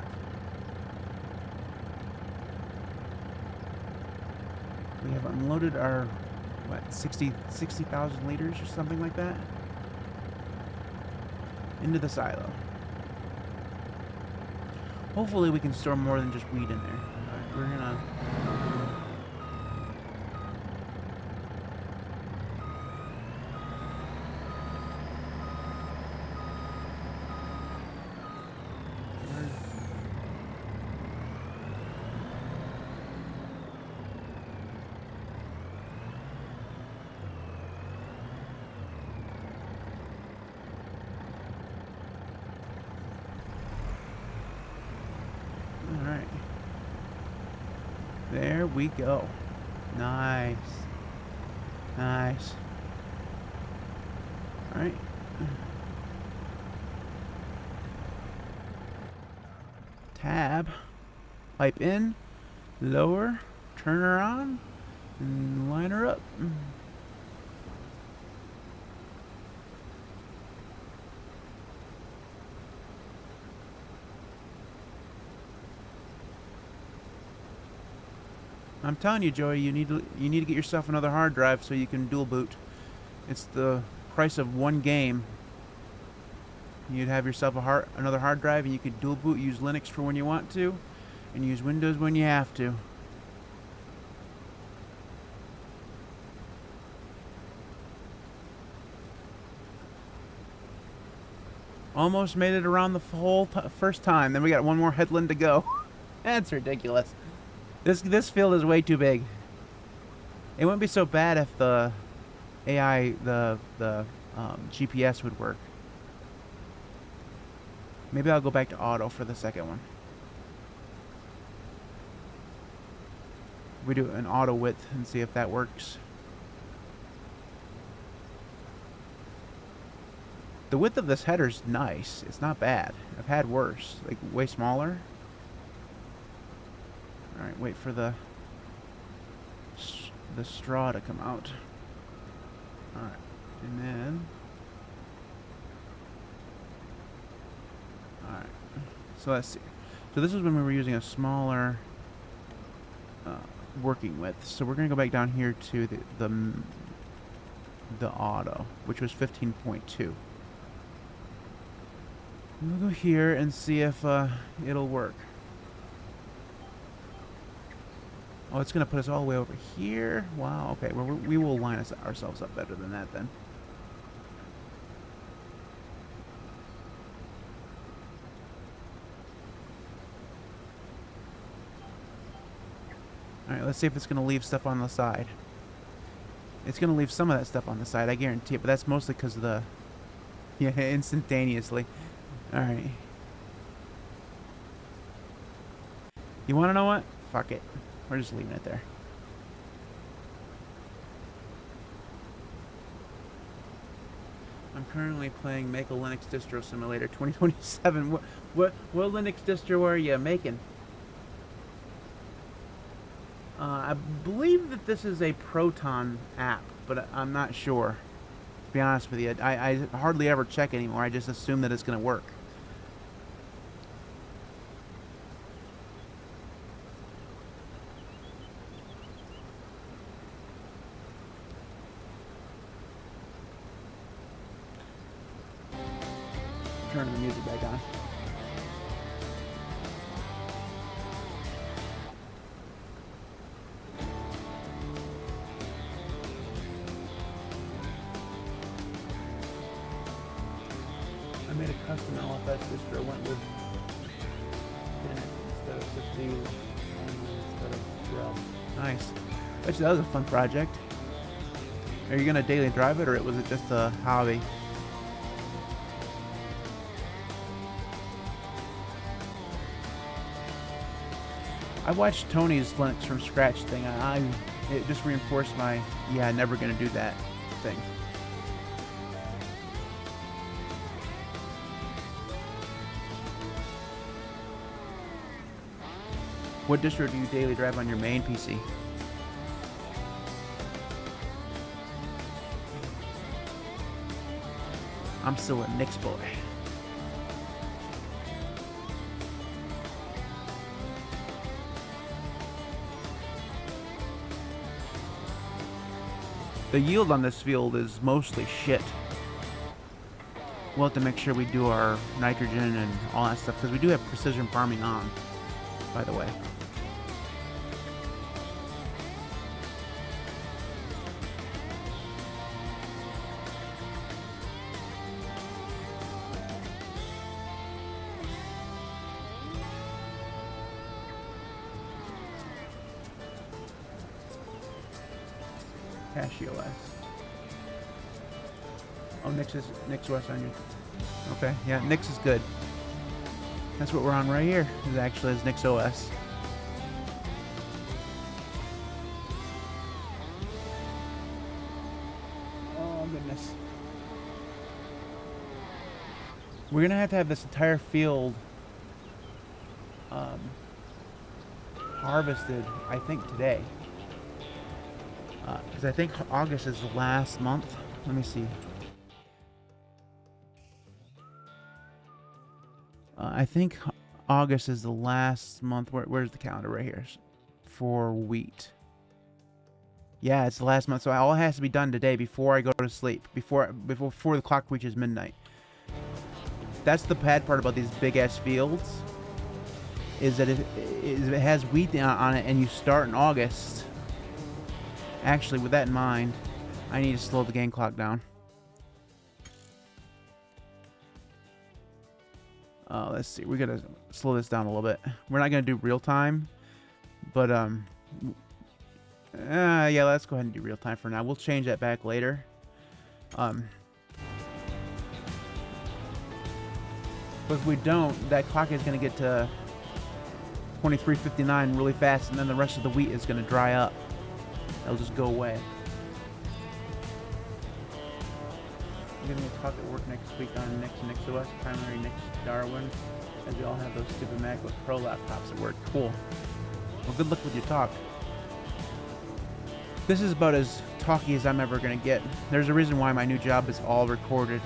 We have unloaded our, what, 60,000 liters or something like that? Into the silo. Hopefully we can store more than just weed in there. Alright, we're gonna... Alright. There we go. Nice. Nice. Alright. Tab. Pipe in. Lower. Turn her on. And line her up. I'm telling you, Joey, you need to get yourself another hard drive so you can dual boot. It's the price of one game. You'd have yourself another hard drive, and you could dual boot, use Linux for when you want to, and use Windows when you have to. Almost made it around the whole first time. Then we got one more headland to go. That's ridiculous. This field is way too big. It wouldn't be so bad if the AI, the GPS would work. Maybe I'll go back to auto for the second one. We do an auto width and see if that works. The width of this header's nice. It's not bad. I've had worse, like way smaller. Alright, wait for the straw to come out. Alright, and then... Alright, so let's see. So this is when we were using a smaller working width. So we're going to go back down here to the auto, which was 15.2. We'll go here and see if it'll work. Oh, it's going to put us all the way over here. Wow, okay. Well, we will line ourselves up better than that then. Alright, let's see if it's going to leave stuff on the side. It's going to leave some of that stuff on the side, I guarantee it. But that's mostly because of the... Yeah, instantaneously. Alright. You want to know what? Fuck it. We're just leaving it there. I'm currently playing Make a Linux Distro Simulator 2027. What Linux distro are you making? I believe that this is a Proton app, but I'm not sure. To be honest with you, I hardly ever check anymore. I just assume that it's going to work. Turning the music back on. I made a custom LFS distro. Went with instead of 50 instead of Drell. Nice. Bet you that was a fun project. Are you gonna daily drive it, or was it just a hobby? I watched Tony's Linux from scratch thing. It just reinforced my never gonna do that thing. What distro do you daily drive on your main PC? I'm still a Nix boy. The yield on this field is mostly shit. We'll have to make sure we do our nitrogen and all that stuff, because we do have precision farming on, by the way. CashOS. Oh, Nix OS on you. Okay, yeah, Nix is good. That's what we're on right here. Is actually is Nix OS. Oh goodness. We're gonna have to have this entire field harvested, I think, today. Because I think August is the last month. Let me see. I think August is the last month. Where's the calendar? Right here. For wheat. Yeah, it's the last month. So all has to be done today before I go to sleep. Before the clock reaches midnight. That's the bad part about these big ass fields. Is that it has wheat on it, and you start in August. Actually, with that in mind, I need to slow the game clock down. Let's see. We're gonna slow this down a little bit. We're not gonna do real time, but yeah, let's go ahead and do real time for now. We'll change that back later. But if we don't, that clock is gonna get to 23:59 really fast, and then the rest of the wheat is gonna dry up. It'll just go away. I'm giving a talk at work next week on Nix OS, primary Nix Darwin, as we all have those stupid MacBook Pro laptops at work. Cool. Well, good luck with your talk. This is about as talky as I'm ever going to get. There's a reason why my new job is all recorded.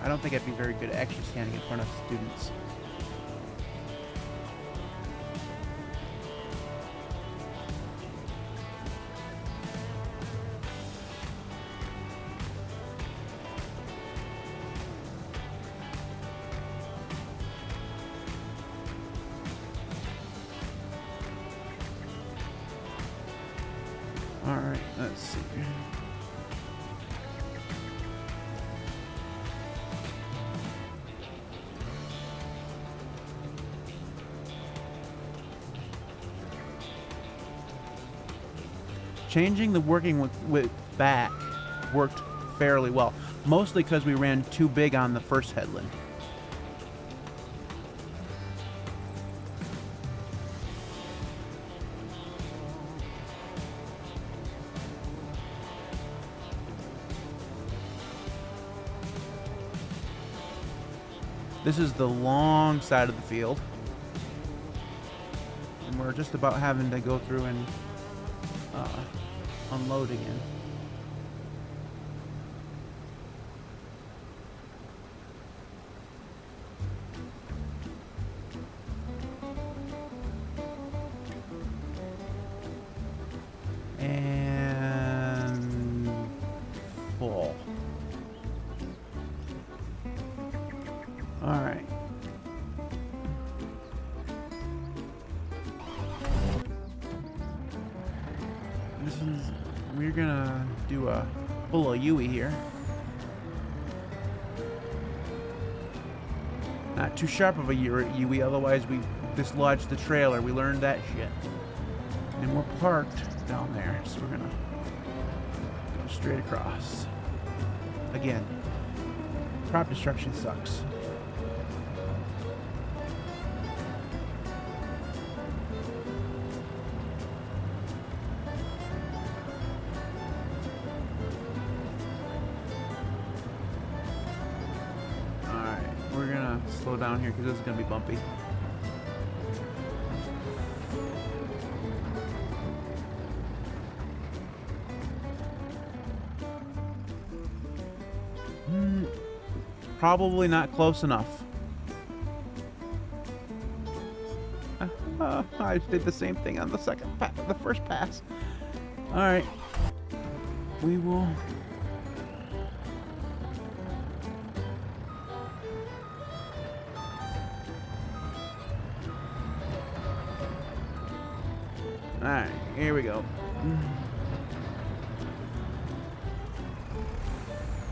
I don't think I'd be very good at actually standing in front of students. Alright, let's see. Changing the working with back worked fairly well. Mostly because we ran too big on the first headland. This is the long side of the field. And we're just about having to go through and unload again. And full. All right. We're gonna do a full of Yui here. Not too sharp of a Yui, otherwise we dislodge the trailer. We learned that shit. And we're parked down there, so we're gonna go straight across. Again, crop destruction sucks. We're gonna slow down here because this is gonna be bumpy. Probably not close enough. I did the same thing on the first pass. All right, we will. Alright, here we go.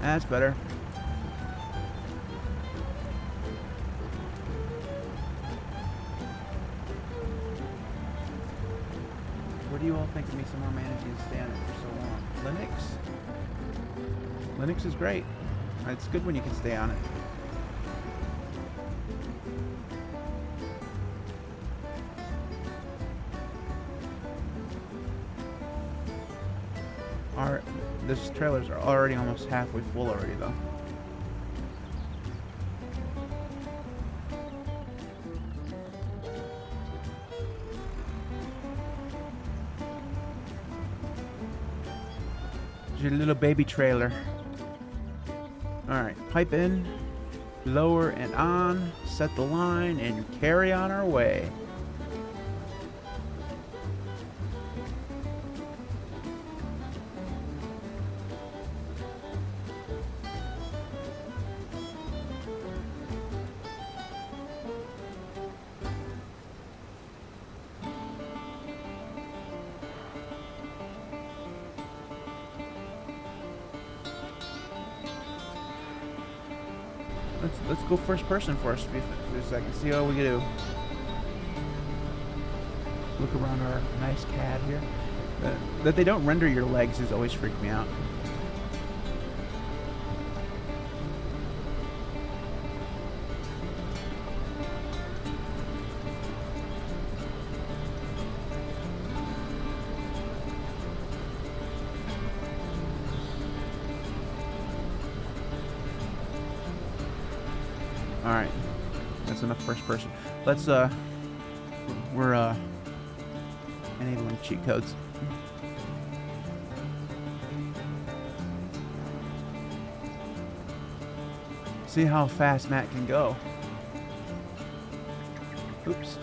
That's better. What do you all think of me somehow managing to stay on it for so long? Linux? Linux is great. It's good when you can stay on it. This trailers are already almost halfway full already, though. Your little baby trailer. Alright, pipe in, lower and on, set the line, and carry on our way. Let's go first person for us for a second. See how we do. Look around our nice CAD here. That they don't render your legs has always freaked me out. Alright, that's enough first person. Let's, we're, enabling cheat codes. See how fast Matt can go. Oops.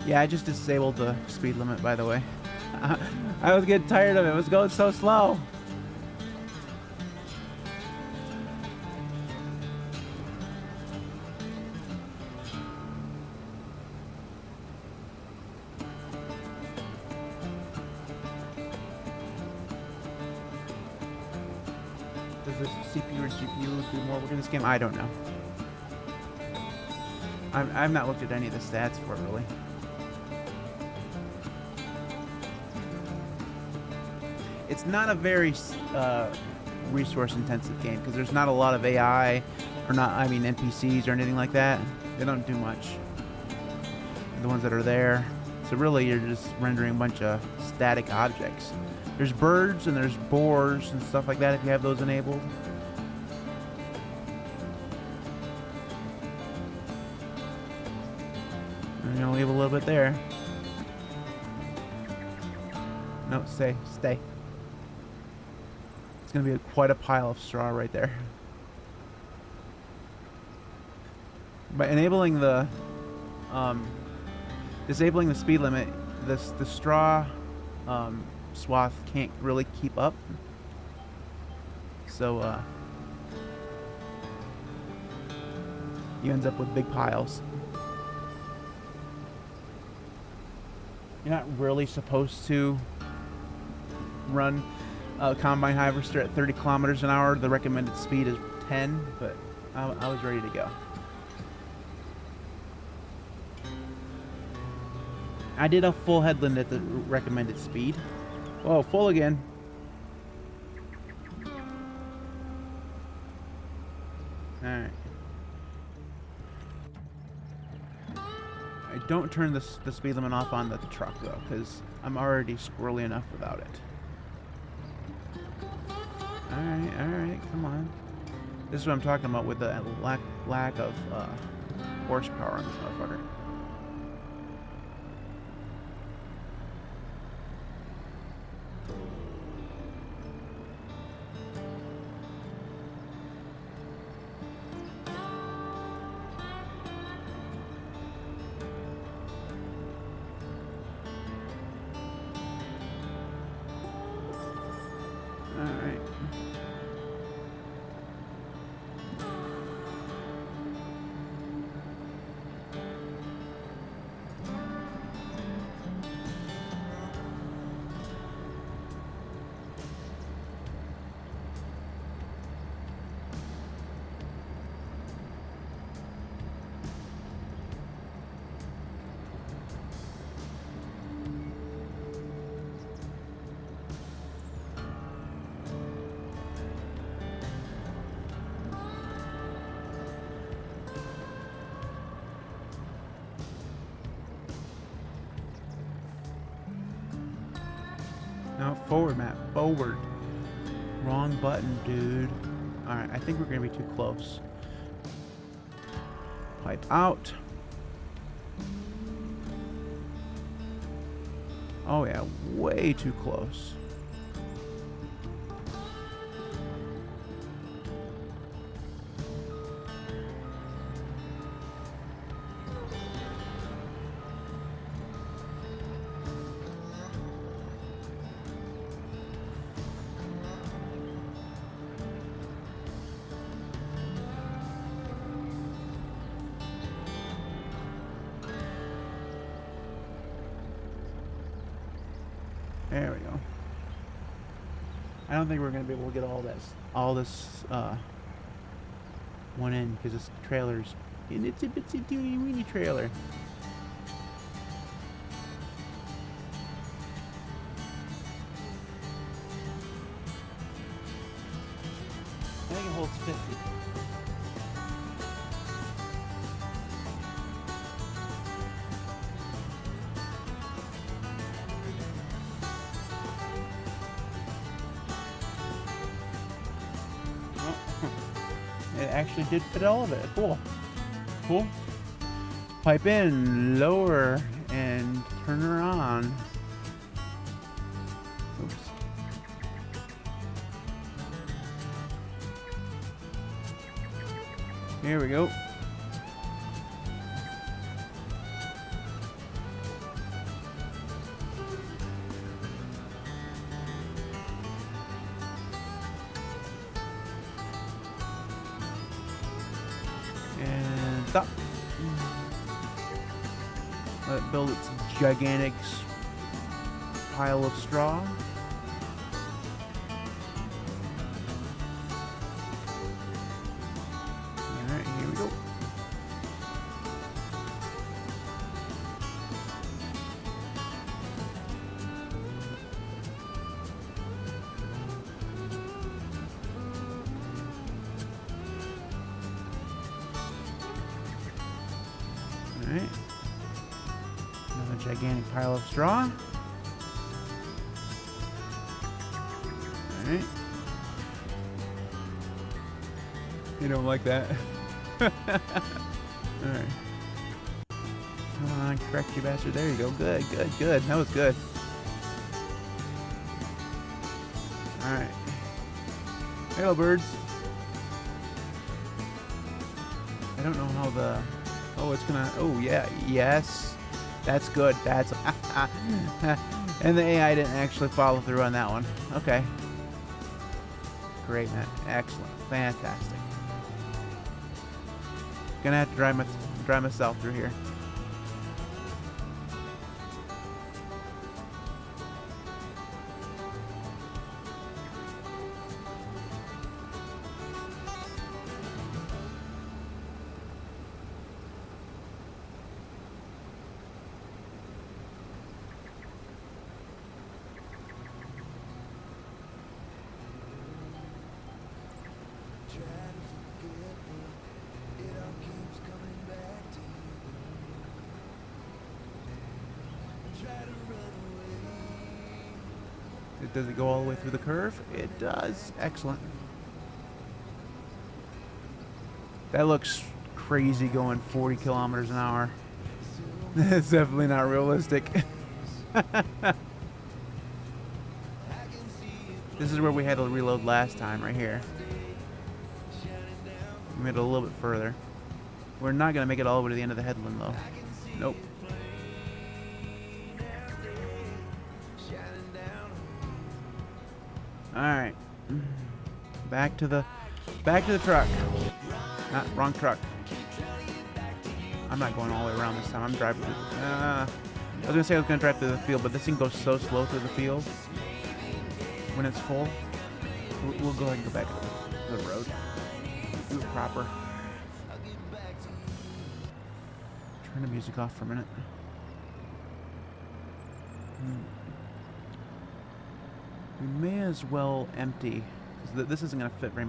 Yeah, I just disabled the speed limit, by the way. I was getting tired of it. It was going so slow. Does this CPU or GPU do more work in this game? I don't know. I've not looked at any of the stats for it, really. It's not a very resource-intensive game because there's not a lot of AI, or NPCs or anything like that. They don't do much. The ones that are there. So really, you're just rendering a bunch of static objects. There's birds and there's boars and stuff like that if you have those enabled. I'm gonna leave a little bit there. No, stay. It's gonna be quite a pile of straw right there. By enabling the, disabling the speed limit, the straw swath can't really keep up. So you ends up with big piles. You're not really supposed to run a combine harvester at 30 kilometers an hour. The recommended speed is 10, but I was ready to go. I did a full headland at the recommended speed. Whoa, full again. Alright. I don't turn the speed limit off on the truck though, because I'm already squirrely enough without it. Alright, come on. This is what I'm talking about with the lack of horsepower on this motherfucker. Alright. No, forward, Matt. Forward. Wrong button, dude. Alright, I think we're going to be too close. Pipe out. Oh, yeah. Way too close. There we go. I don't think we're gonna be able to get all this one in because this trailer's an itsy bitsy teeny weeny trailer. I think it holds 50. It actually did fit all of it. Cool. Cool. Pipe in, lower, and turn her on. Oops. Here we go. And stop. Let it build its gigantic pile of straw. Alright, here we go. Alright. Another gigantic pile of straw. Alright. You don't like that? Alright. Come on, correct you bastard. There you go. Good, good, good. That was good. Alright. Hello, birds. I don't know how the... Oh, it's gonna... Oh, yeah. Yes. That's good. That's... And the AI didn't actually follow through on that one. Okay. Great, man. Excellent. Fantastic. Gonna have to drive myself through here. Does it go all the way through the curve? It does. Excellent. That looks crazy going 40 kilometers an hour. That's definitely not realistic. This is where we had to reload last time, right here. We made it a little bit further. We're not going to make it all the way to the end of the headland, though. Nope. Alright. Back to the truck. Wrong truck. I'm not going all the way around this time. I'm driving through, I was gonna say I was gonna drive through the field, but this thing goes so slow through the field when it's full. We'll go ahead and go back to the road. Do it proper. Turn the music off for a minute. We may as well empty, because this isn't going to fit very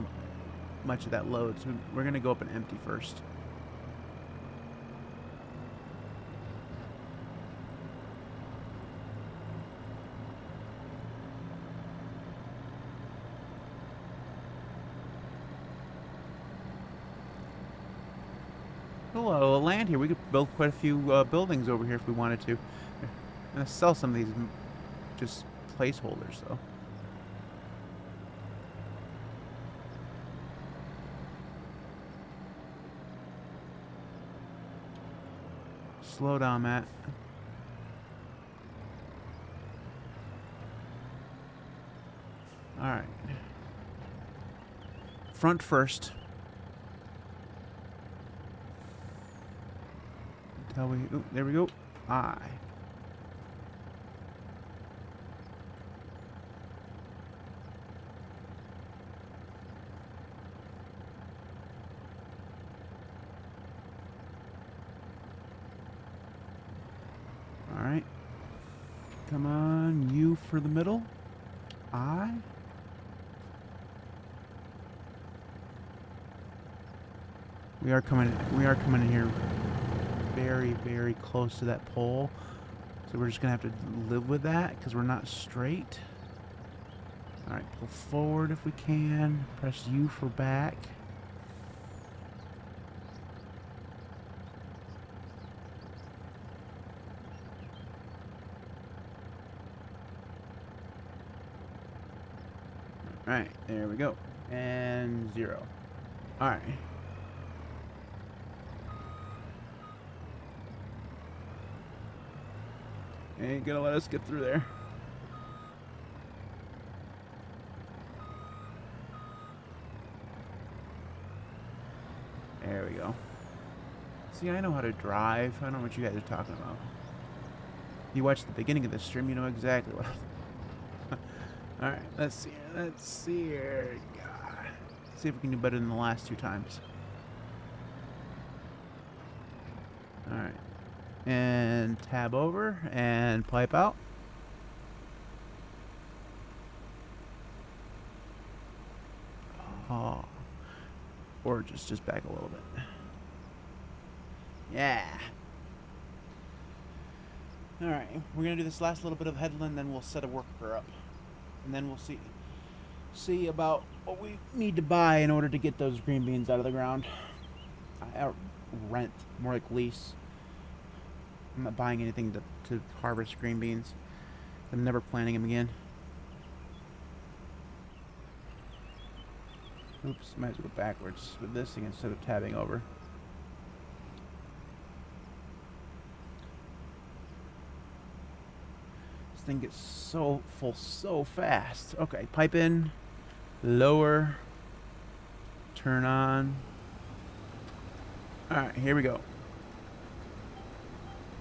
much of that load, so we're going to go up and empty first. A lot of land here. We could build quite a few buildings over here if we wanted to. I'm going to sell some of these just placeholders, though. Slow down, Matt. Alright. Front first. Until we... Ooh, there we go. Aye. Alright. Come on, you for the middle. I. We are coming in here very, very close to that pole. So we're just gonna have to live with that because we're not straight. Alright, pull forward if we can. Press U for back. Alright, there we go. And 0. Alright. Ain't gonna let us get through there. There we go. See, I know how to drive. I don't know what you guys are talking about. You watched the beginning of the stream, you know exactly what. Alright, let's see. Let's see here. See if we can do better than the last 2 times. Alright. And tab over and pipe out. Oh. Or just back a little bit. Yeah. Alright, we're going to do this last little bit of headland, then we'll set a worker up. And then we'll see. see about what we need to buy in order to get those green beans out of the ground. Rent, more like lease. I'm not buying anything to harvest green beans. I'm never planting them again. Oops, might as well go backwards with this thing instead of tabbing over. This thing gets so full so fast. Okay, pipe in, lower, turn on. Alright, here we go.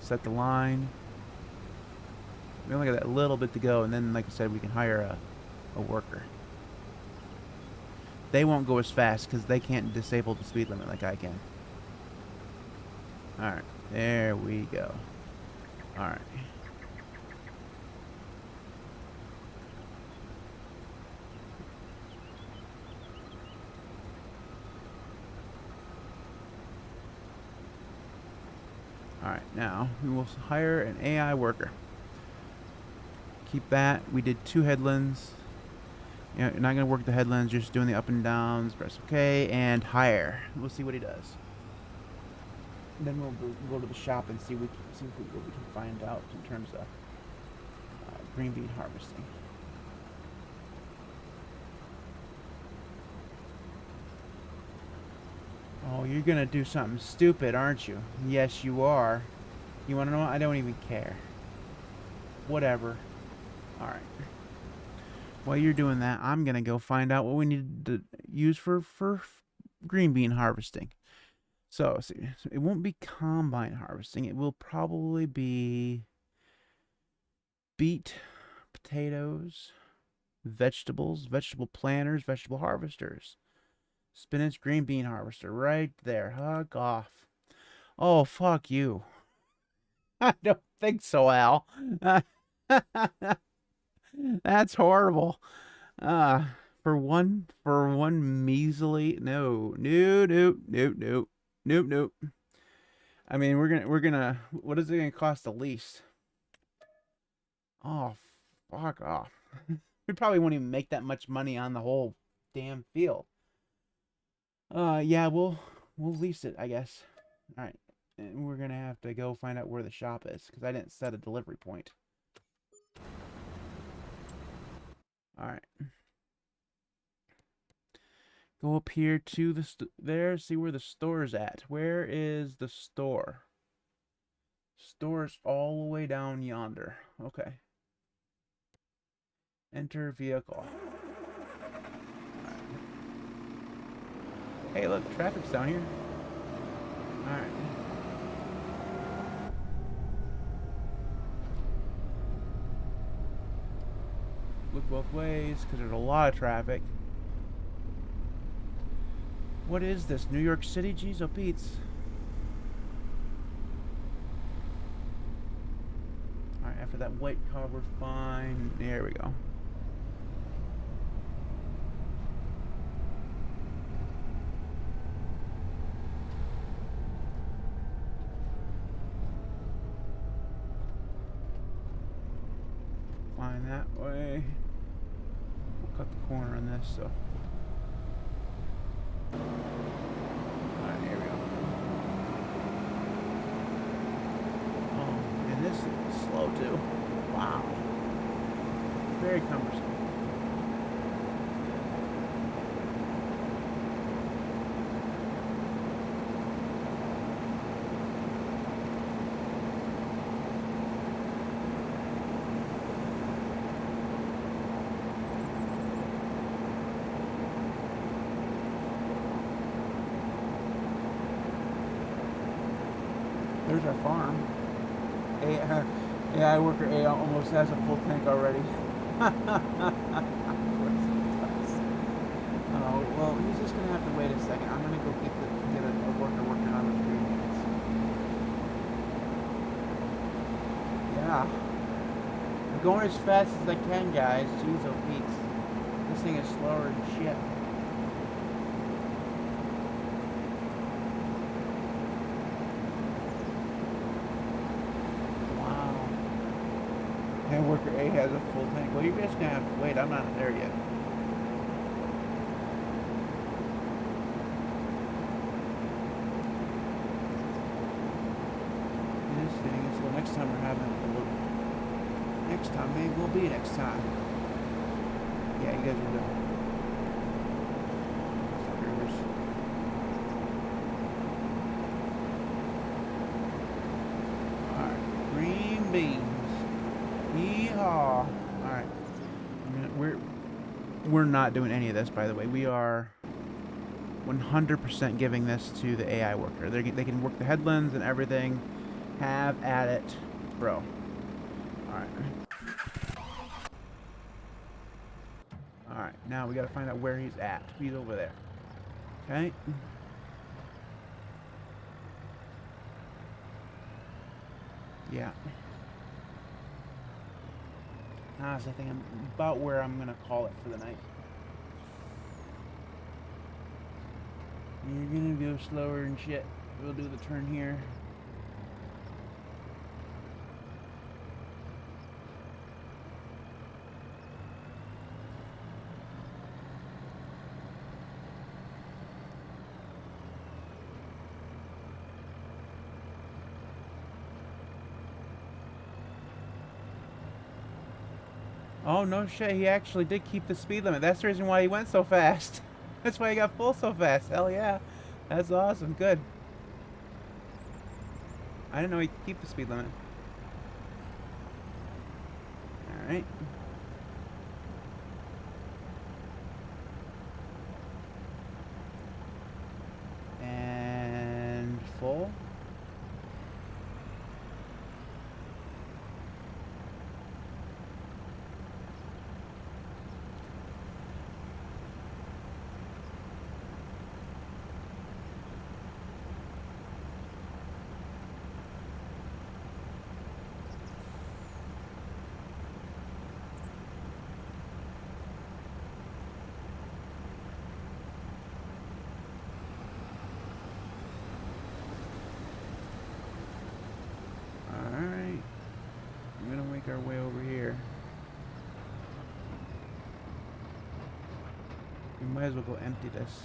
Set the line. We only got that little bit to go, and then, like I said, we can hire a worker. They won't go as fast because they can't disable the speed limit like I can. Alright, there we go. Alright. Alright, now we will hire an AI worker. Keep that. We did 2 headlands. You know, you're not going to work the headlands, just doing the up and downs. Press OK and hire. We'll see what he does. Then we'll go to the shop and see what we can find out in terms of green bean harvesting. Oh, you're going to do something stupid, aren't you? Yes, you are. You want to know what? I don't even care. Whatever. Alright. While you're doing that, I'm going to go find out what we need to use for green bean harvesting. So it won't be combine harvesting. It will probably be beet, potatoes, vegetables, vegetable planters, vegetable harvesters. Spinach, green bean harvester, right there. Hug off. Oh, fuck you. I don't think so, Al. That's horrible. For one measly no. I mean, we're gonna. What is it gonna cost the least? Oh, fuck off. We probably won't even make that much money on the whole damn field. Yeah, we'll lease it, I guess. All right, and we're gonna have to go find out where the shop is because I didn't set a delivery point. All right. Go up here to the see where the store is at. Where is the store? Store's all the way down yonder. Okay. Enter vehicle. Hey, look, traffic's down here. Alright. Look both ways, because there's a lot of traffic. What is this? New York City? Jeez, oh Pete's. Alright, after that white car, we're fine. There we go. Fine that way. We'll cut the corner on this, so. Alright, here we go. Oh, and this is slow too. Wow. Very cumbersome. There's our farm. AI worker A almost has a full tank already. Oh, well, he's just gonna have to wait a second. I'm gonna go get a worker working on those green beans. Yeah. I'm going as fast as I can, guys. Jeez, oh Pete. This thing is slower than shit. And worker A has a full tank. Well, you're just gonna have to wait. I'm not there yet. next time we're having a look. Next time, maybe we'll be next time. Yeah, you guys are done. Alright, green beans. Yeehaw. Alright. We're not doing any of this, by the way. We are 100% giving this to the AI worker. They can work the headlands and everything. Have at it, bro. Alright. Alright, now we gotta find out where he's at. He's over there. Okay. Yeah. Honestly, I think I'm about where I'm gonna call it for the night. You're gonna go slower and shit. We'll do the turn here. Oh, no shit. He actually did keep the speed limit. That's the reason why he went so fast. That's why he got full so fast. Hell yeah. That's awesome. Good. I didn't know he could keep the speed limit. Alright. And full. Our way over here. We might as well go empty this.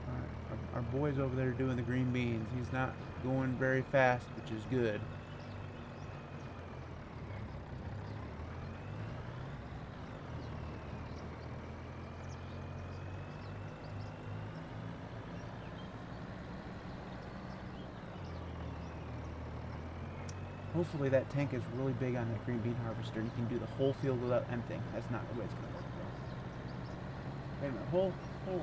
Alright, our boy's over there doing the green beans. He's not going very fast, which is good. Hopefully that tank is really big on that green bean harvester. You can do the whole field without emptying. That's not the way it's going to work, bro. Wait a minute. Hold on.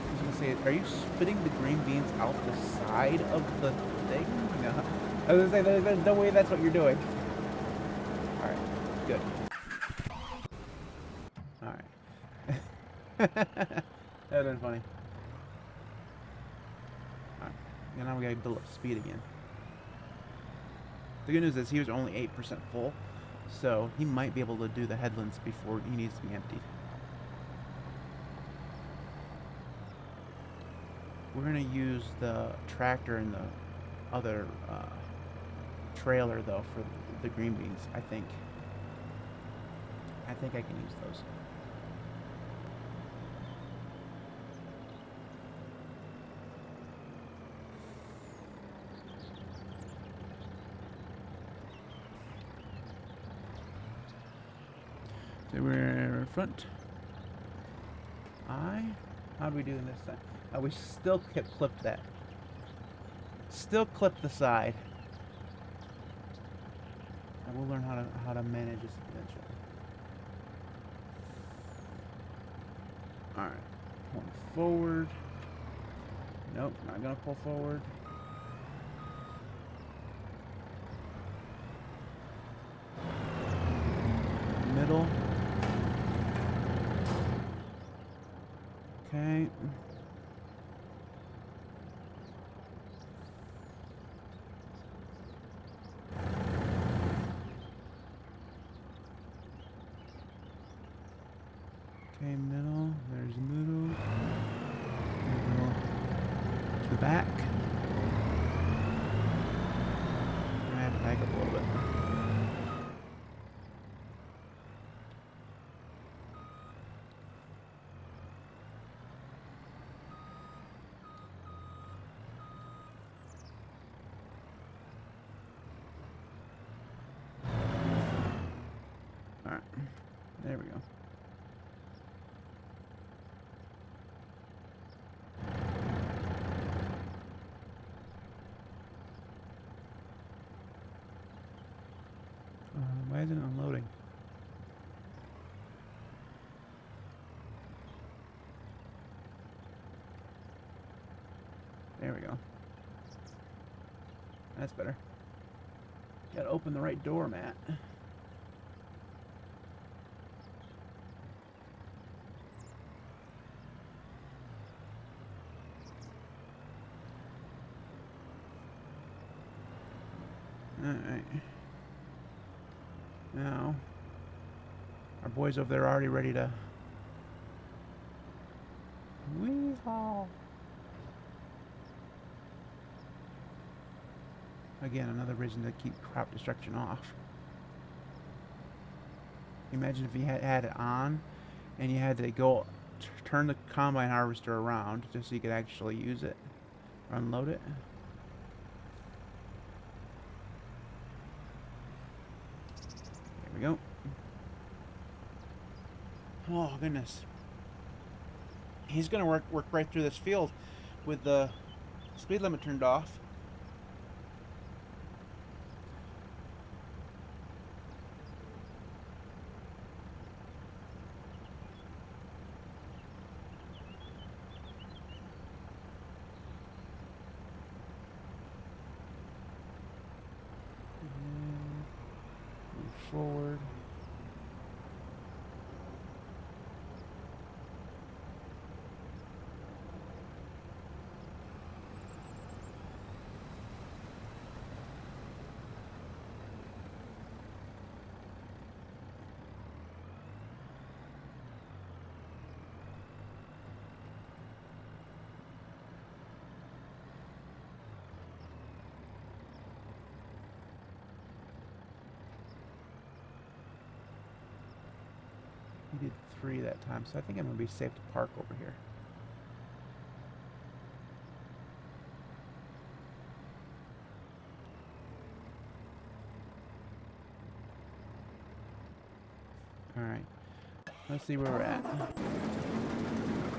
I was going to say, are you spitting the green beans out the side of the thing? No. I was going to say, there's no way that's what you're doing. Alright, good. Alright. That would have been funny. Alright, now we gotta build up speed again. The good news is he was only 8% full, so he might be able to do the headlands before he needs to be emptied. We're gonna use the tractor and the other trailer though for the green beans, I think. I think I can use those. So we're in front. How do we do this time? We still clipped that. Still clip the side. And we'll learn how to manage this eventually. Alright. Pulling forward. Nope, not gonna pull forward. Middle. Okay. Okay, middle. There's middle. Middle. To the back. I have to back up a little bit. There we go. Why isn't it unloading? There we go. That's better. Gotta open the right door, Matt. Alright. Now, our boys over there are already ready to weasel. Again, another reason to keep crop destruction off. Imagine if you had it on and you had to go turn the combine harvester around just so you could actually use it or unload it. There we go. Oh goodness. He's gonna work right through this field with the speed limit turned off. Move forward. He did 3 that time, so I think I'm going to be safe to park over here. Alright, let's see where we're at.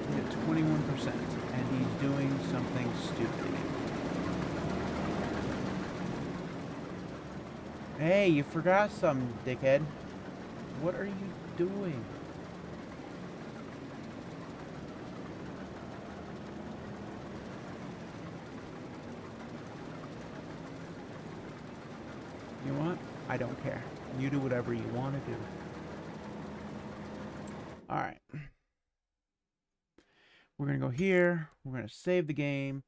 He's at 21%, and he's doing something stupid. Hey, you forgot something, dickhead. What are you doing? You know what? I don't care. You do whatever you want to do. Alright. We're going to go here. We're going to save the game.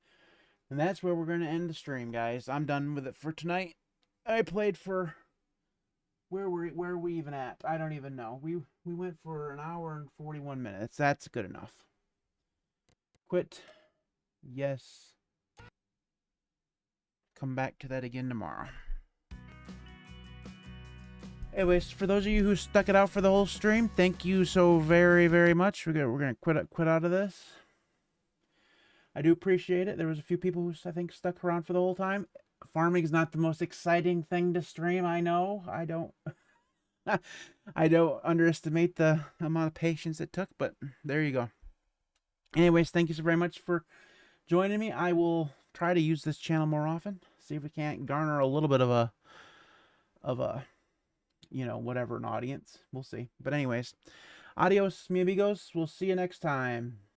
And that's where we're going to end the stream, guys. I'm done with it for tonight. I played for... Where are we even at? I don't even know. We went for 1 hour and 41 minutes. That's good enough. Quit. Yes. Come back to that again tomorrow. Anyways, for those of you who stuck it out for the whole stream, thank you so very, very much. We're gonna quit out of this. I do appreciate it. There was a few people who I think stuck around for the whole time. Farming is not the most exciting thing to stream. I know. I don't. I don't underestimate the amount of patience it took, but there you go. Anyways, thank you so very much for joining me. I will try to use this channel more often. See if we can't garner a little bit of a you know, whatever, an audience. We'll see. But anyways, adios, mi amigos. We'll see you next time.